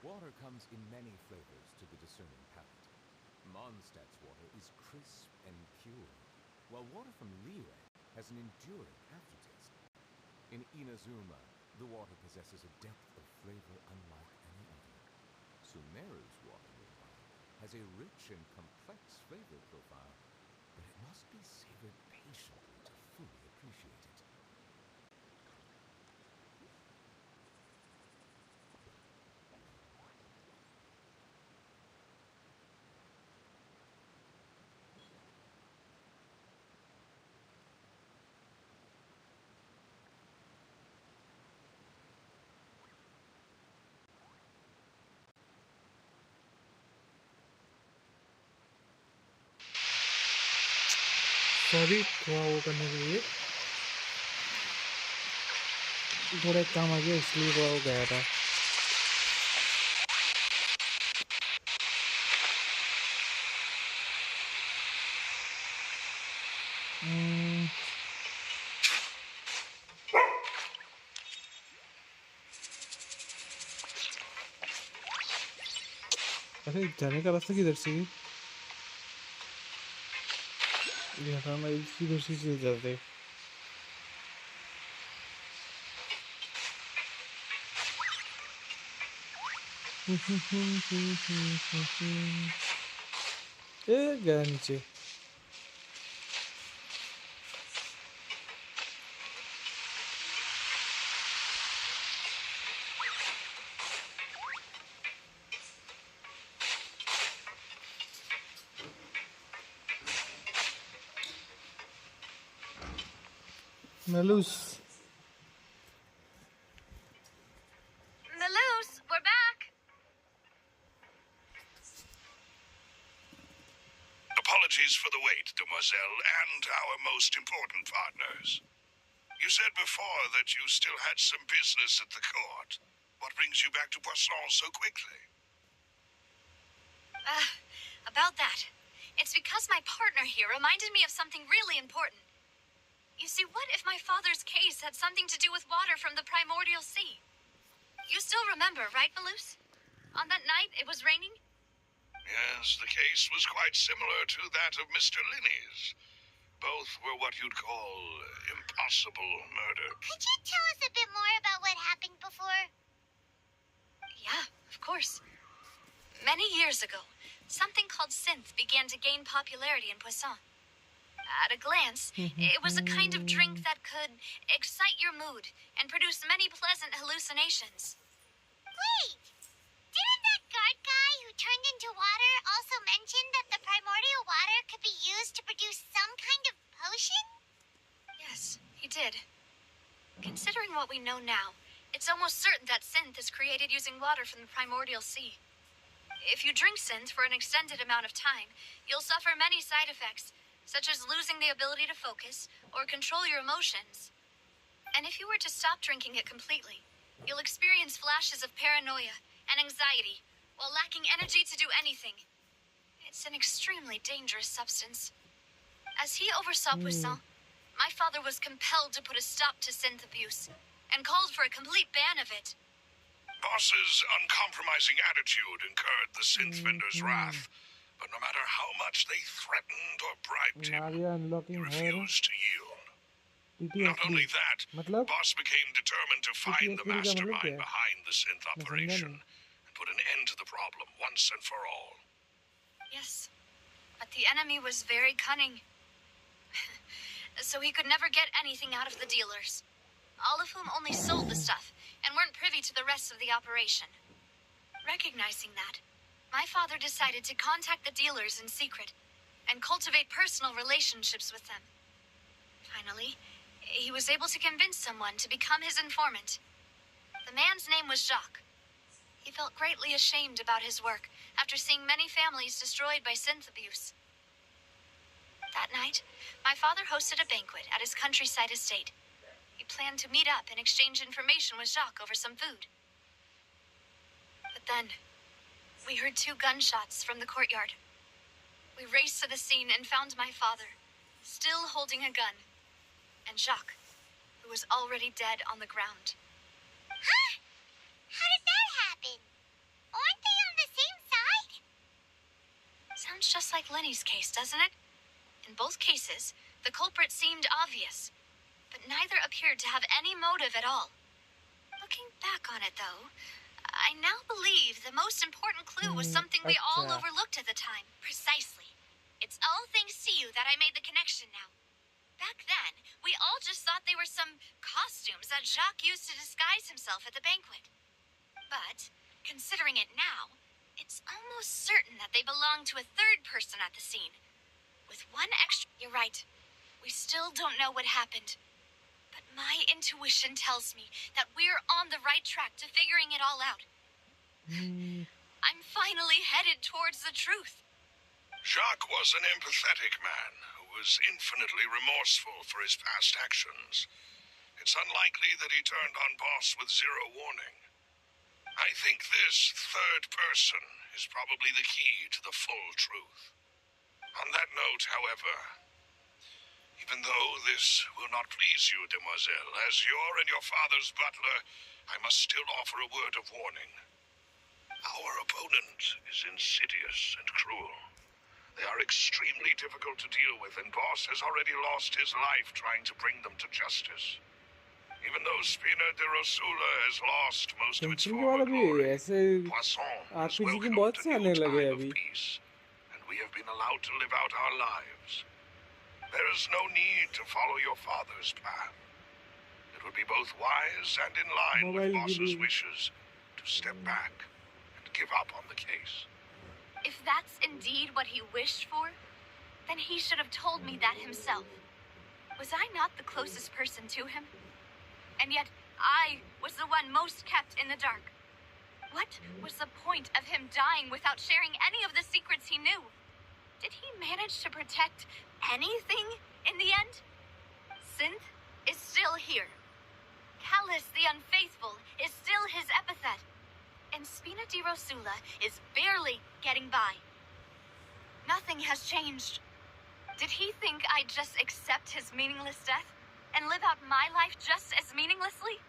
Water comes in many flavors to the discerning palate. Mondstadt's water is crisp and pure, while water from Liyue has an enduring aftertaste. In Inazuma, the water possesses a depth of flavor unlike any other. Sumeru's water, meanwhile, has a rich and complex flavor profile, but it must be savored patiently to fully appreciate it. Sorry थोड़ा वो करने के लिए, थोड़ा एक काम आ गया इसलिए थोड़ा वो गया था। अरे जाने का रास्ता किधर से? यहाँ मैं किधर से जाते? ए गया नीचे। Melus. Melus, we're back. Apologies for the wait, demoiselle, and our most important partners. You said before that you still had some business at the court. What brings you back to Poisson so quickly? About that. It's because my partner here reminded me of something really important. You see, what if my father's case had something to do with water from the primordial sea? You still remember, right, Melus? On that night, it was raining? Yes, the case was quite similar to that of Mr. Linney's. Both were what you'd call impossible murder. Could you tell us a bit more about what happened before? Yeah, of course. Many years ago, something called synth began to gain popularity in Poisson. At a glance, it was a kind of drink that could excite your mood and produce many pleasant hallucinations. Wait! Didn't that guard guy who turned into water also mention that the primordial water could be used to produce some kind of potion? Yes, he did. Considering what we know now, it's almost certain that synth is created using water from the primordial sea. If you drink synth for an extended amount of time, you'll suffer many side effects, such as losing the ability to focus or control your emotions. And if you were to stop drinking it completely, you'll experience flashes of paranoia and anxiety while lacking energy to do anything. It's an extremely dangerous substance. As he oversaw Poisson, my father was compelled to put a stop to synth abuse and called for a complete ban of it. Boss's uncompromising attitude incurred the synth vendor's wrath. But no matter how much they threatened or bribed him, he refused to yield. Not only that, Boss became determined to find the mastermind behind the synth operation and put an end to the problem once and for all. Yes, but the enemy was very cunning. So he could never get anything out of the dealers, all of whom only sold the stuff and weren't privy to the rest of the operation. Recognizing that, my father decided to contact the dealers in secret and cultivate personal relationships with them. Finally, he was able to convince someone to become his informant. The man's name was Jacques. He felt greatly ashamed about his work after seeing many families destroyed by synth abuse. That night, my father hosted a banquet at his countryside estate. He planned to meet up and exchange information with Jacques over some food. But then, we heard 2 gunshots from the courtyard. We raced to the scene and found my father, still holding a gun, and Jacques, who was already dead on the ground. Huh? How did that happen? Aren't they on the same side? Sounds just like Lenny's case, doesn't it? In both cases, the culprit seemed obvious, but neither appeared to have any motive at all. Looking back on it, though, I now believe the most important clue was something we all overlooked at the time. Precisely. It's all thanks to you that I made the connection now. Back then, we all just thought they were some costumes that Jacques used to disguise himself at the banquet. But, considering it now, it's almost certain that they belong to a third person at the scene. With one extra... You're right. We still don't know what happened. But my intuition tells me that we're on the right track to figuring it all out. I'm finally headed towards the truth. Jacques was an empathetic man who was infinitely remorseful for his past actions. It's unlikely that he turned on Boss with zero warning. I think this third person is probably the key to the full truth. On that note, however, even though this will not please you, demoiselle, as your and your father's butler, I must still offer a word of warning. Our opponent is insidious and cruel. They are extremely difficult to deal with, and Boss has already lost his life trying to bring them to justice. Even though Spina de Rosula has lost most of its tension के former बाद अभी glory, ऐसे Poisson has RPG की welcomed बहुत a से new आने लगे time अभी of peace, and we have been allowed to live out our lives. There is no need to follow your father's path. It would be both wise and in line with mobile Boss's Giri wishes to step back and give up on the case. If that's indeed what he wished for, then he should have told me that himself. Was I not the closest person to him? And yet, I was the one most kept in the dark. What was the point of him dying without sharing any of the secrets he knew? Did he manage to protect anything in the end? Synth is still here. Callus the Unfaithful is still his epithet. And Spina di Rosula is barely getting by. Nothing has changed. Did he think I'd just accept his meaningless death and live out my life just as meaninglessly?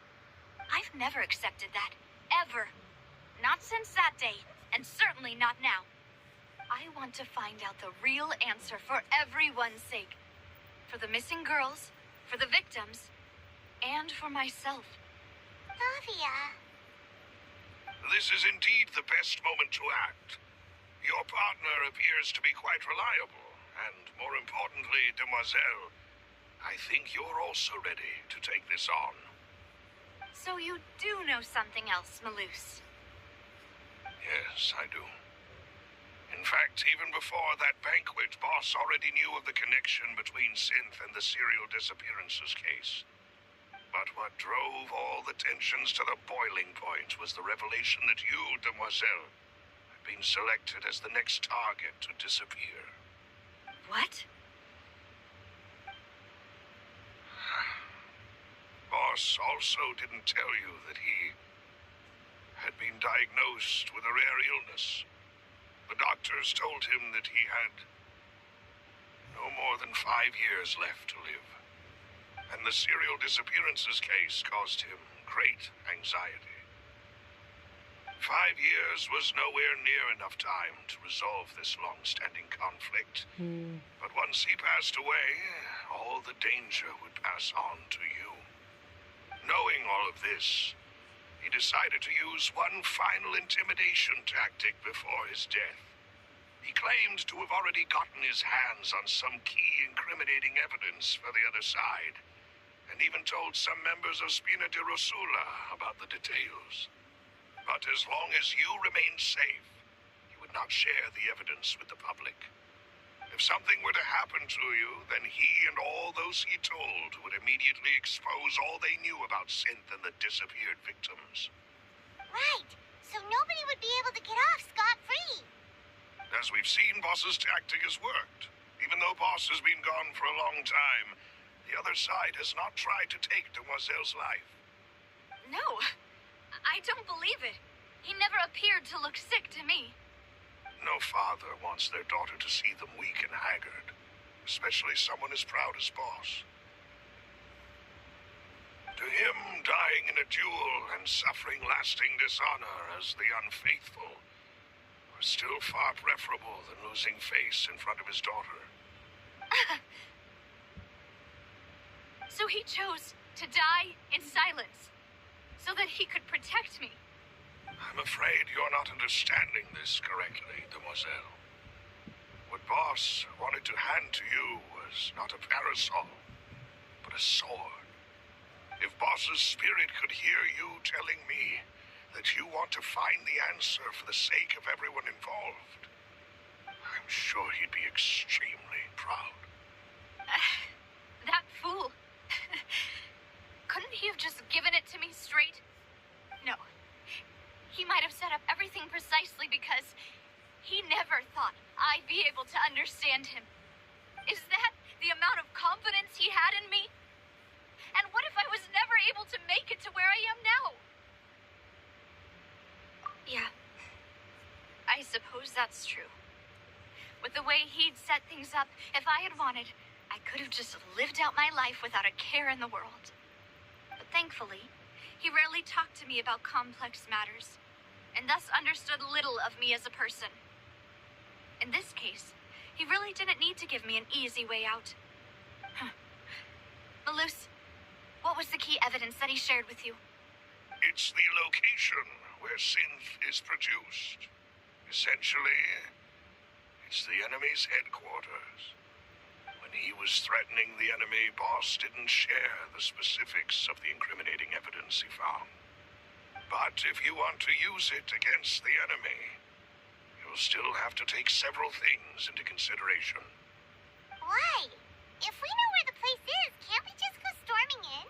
I've never accepted that. Ever. Not since that day, and certainly not now. I want to find out the real answer for everyone's sake. For the missing girls, for the victims, and for myself. Navia. This is indeed the best moment to act. Your partner appears to be quite reliable, and more importantly, demoiselle, I think you're also ready to take this on. So you do know something else, Maloose? Yes, I do. In fact, even before that banquet, Boss already knew of the connection between Synth and the serial disappearances case. But what drove all the tensions to the boiling point was the revelation that you, demoiselle, had been selected as the next target to disappear. What? Boss also didn't tell you that he had been diagnosed with a rare illness. The doctors told him that he had no more than 5 years left to live. And the serial disappearances case caused him great anxiety. 5 years was nowhere near enough time to resolve this long-standing conflict. But once he passed away, all the danger would pass on to you. Knowing all of this, he decided to use one final intimidation tactic before his death. He claimed to have already gotten his hands on some key incriminating evidence for the other side, and even told some members of Spina de Rosula about the details. But as long as you remained safe, he would not share the evidence with the public. If something were to happen to you, then he and all those he told would immediately expose all they knew about Synth and the disappeared victims. Right. So nobody would be able to get off scot-free. As we've seen, Boss's tactic has worked. Even though Boss has been gone for a long time, the other side has not tried to take Demoiselle's life. No, I don't believe it. He never appeared to look sick to me. No father wants their daughter to see them weak and haggard, especially someone as proud as Boss. To him, dying in a duel and suffering lasting dishonor as the unfaithful was still far preferable than losing face in front of his daughter. So he chose to die in silence, so that he could protect me. I'm afraid you're not understanding this correctly, Demoiselle. What Boss wanted to hand to you was not a parasol, but a sword. If Boss's spirit could hear you telling me that you want to find the answer for the sake of everyone involved, I'm sure he'd be extremely proud. That fool. Couldn't he have just given it to me straight? No. He might have set up everything precisely because he never thought I'd be able to understand him. Is that The amount of confidence he had in me? And what if I was never able to make it to where I am now? Yeah, I suppose that's true. With the way he'd set things up, if I had wanted, I could have just lived out my life without a care in the world. But thankfully, he rarely talked to me about complex matters, and thus understood little of me as a person. In this case, he really didn't need to give me an easy way out. Malus, what was the key evidence that he shared with you? It's the location where synth is produced. Essentially, it's the enemy's headquarters. When he was threatening the enemy, boss didn't share the specifics of the incriminating evidence he found. But if you want to use it against the enemy, you'll still have to take several things into consideration. Why? If we know where the place is, can't we just go storming in?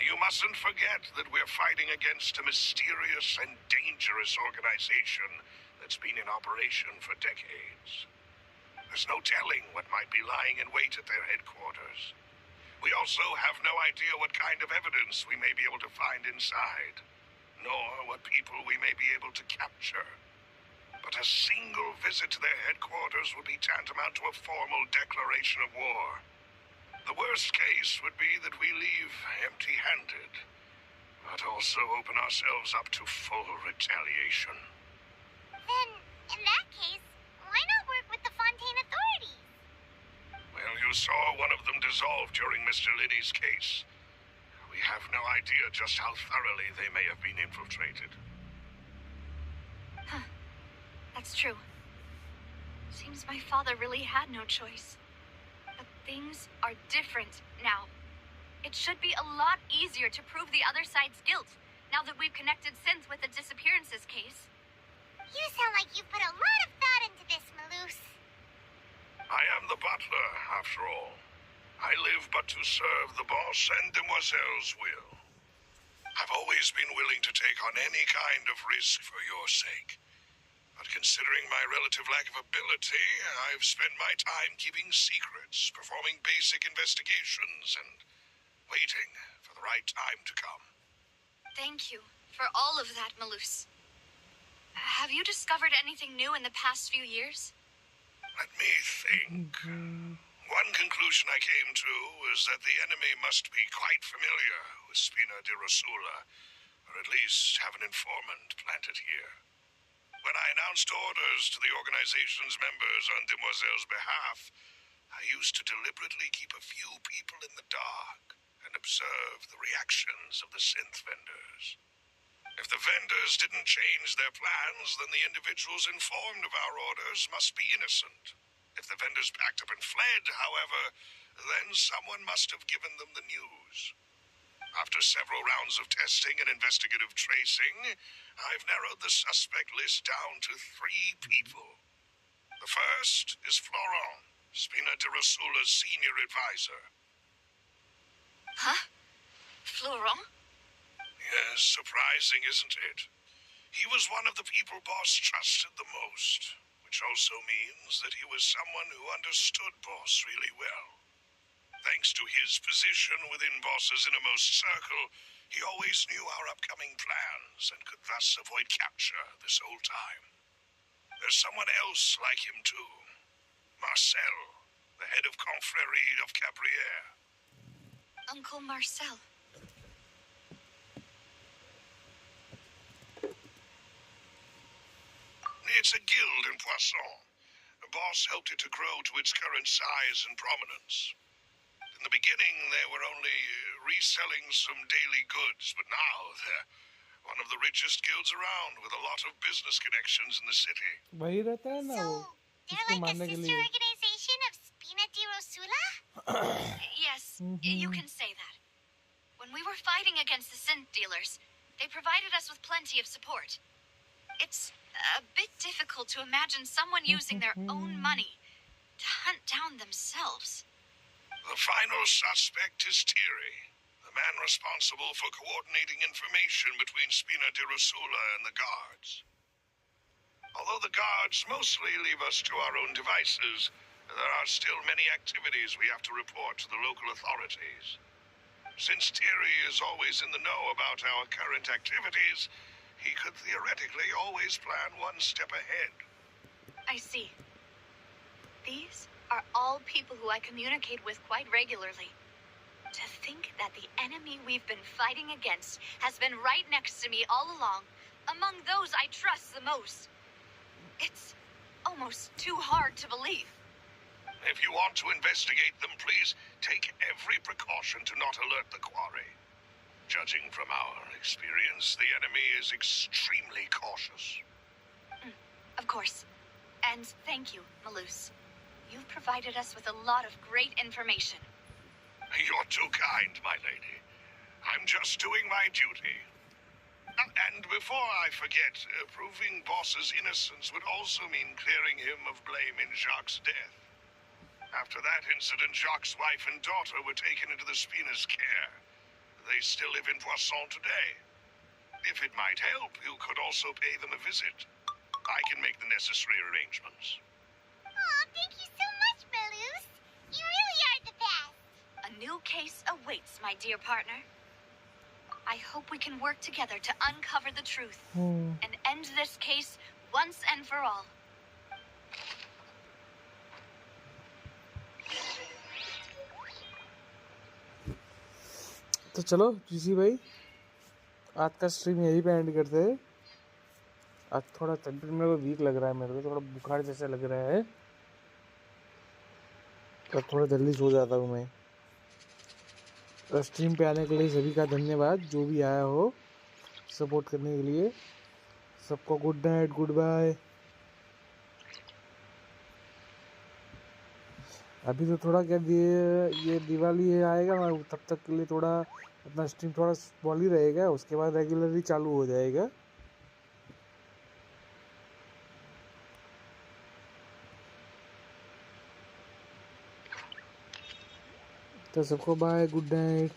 You mustn't forget that we're fighting against a mysterious and dangerous organization that's been in operation for decades. There's no telling what might be lying in wait at their headquarters. We also have no idea what kind of evidence we may be able to find inside, nor what people we may be able to capture. But a single visit to their headquarters would be tantamount to a formal declaration of war. The worst case would be that we leave empty-handed, but also open ourselves up to full retaliation. Then, in that case, why not work with the Fontaine authorities? Well, you saw one of them dissolve during Mr. Linney's case. We have no idea just how thoroughly they may have been infiltrated. Huh. That's true. Seems my father really had no choice. But things are different now. It should be a lot easier to prove the other side's guilt, now that we've connected Synth with the disappearances case. You sound like you've put a lot of thought into this, Malus. I am the butler, after all. I live but to serve the boss and Demoiselle's will. I've always been willing to take on any kind of risk for your sake. But considering my relative lack of ability, I've spent my time keeping secrets, performing basic investigations, and waiting for the right time to come. Thank you for all of that, Malus. Have you discovered anything new in the past few years? Let me think. One conclusion I came to is that the enemy must be quite familiar with Spina di Rosula, or at least have an informant planted here. When I announced orders to the organization's members on Demoiselle's behalf, I used to deliberately keep a few people in the dark and observe the reactions of the synth vendors. If the vendors didn't change their plans, then the individuals informed of our orders must be innocent. If the vendors packed up and fled, however, then someone must have given them the news. After several rounds of testing and investigative tracing, I've narrowed the suspect list down to 3 people. The first is Florent, Spina di Rosula's senior advisor. Huh? Florent? Yes, surprising, isn't it? He was one of the people Boss trusted the most, which also means that he was someone who understood Boss really well. Thanks to his position within Boss's innermost circle, he always knew our upcoming plans and could thus avoid capture this whole time. There's someone else like him too. Marcel, the head of Confrérie of Cabrières. Uncle Marcel. It's a guild in Poisson. The boss helped it to grow to its current size and prominence. In the beginning, they were only reselling some daily goods, but now they're one of the richest guilds around with a lot of business connections in the city. वही रहता है ना वो So, they're इसको like a मारने के sister लिए organization of Spina di Rosula? Yes, you can say that. When we were fighting against the synth dealers, they provided us with plenty of support. It's a bit difficult to imagine someone using their own money to hunt down themselves. The final suspect is Thierry, the man responsible for coordinating information between Spina di Rosula and the guards. Although the guards mostly leave us to our own devices, There are still many activities we have to report to the local authorities. Since Thierry is always in the know about our current activities, he could theoretically always plan one step ahead. I see. These are all people who I communicate with quite regularly. To think that the enemy we've been fighting against has been right next to me all along, among those I trust the most. It's almost too hard to believe. If you want to investigate them, please take every precaution to not alert the quarry. Judging from our experience, the enemy is extremely cautious. Of course. And thank you, Malus. You've provided us with a lot of great information. You're too kind, my lady. I'm just doing my duty. And before I forget, proving Boss's innocence would also mean clearing him of blame in Jacques' death. After that incident, Jacques' wife and daughter were taken into the Spina's care. They still live in Poisson today. If it might help, you could also pay them a visit. I can make the necessary arrangements. Aw, thank you so much, Malus. You really are the best. A new case awaits, my dear partner. I hope we can work together to uncover the truth and end this case once and for all. तो चलो GC भाई, आज का stream यहीं पे and करते हैं। आज थोड़ा तबीयत मेरे को वीक लग रहा है, मेरे को थोड़ा बुखार जैसा लग रहा है, तो थोड़ा जल्दी सो जाता हूँ मैं। तो स्ट्रीम पे आने के लिए सभी का धन्यवाद, जो भी आया हो सपोर्ट करने के लिए। सबको गुड नाइट, गुड बाय। अभी तो थोड़ा क्या ये दिवाली है आएगा, तब तक के लिए थोड़ा अपना स्ट्रीम थोड़ा स्मॉल ही रहेगा, उसके बाद रेगुलरली चालू हो जाएगा। तो सबको बाय, गुड नाइट।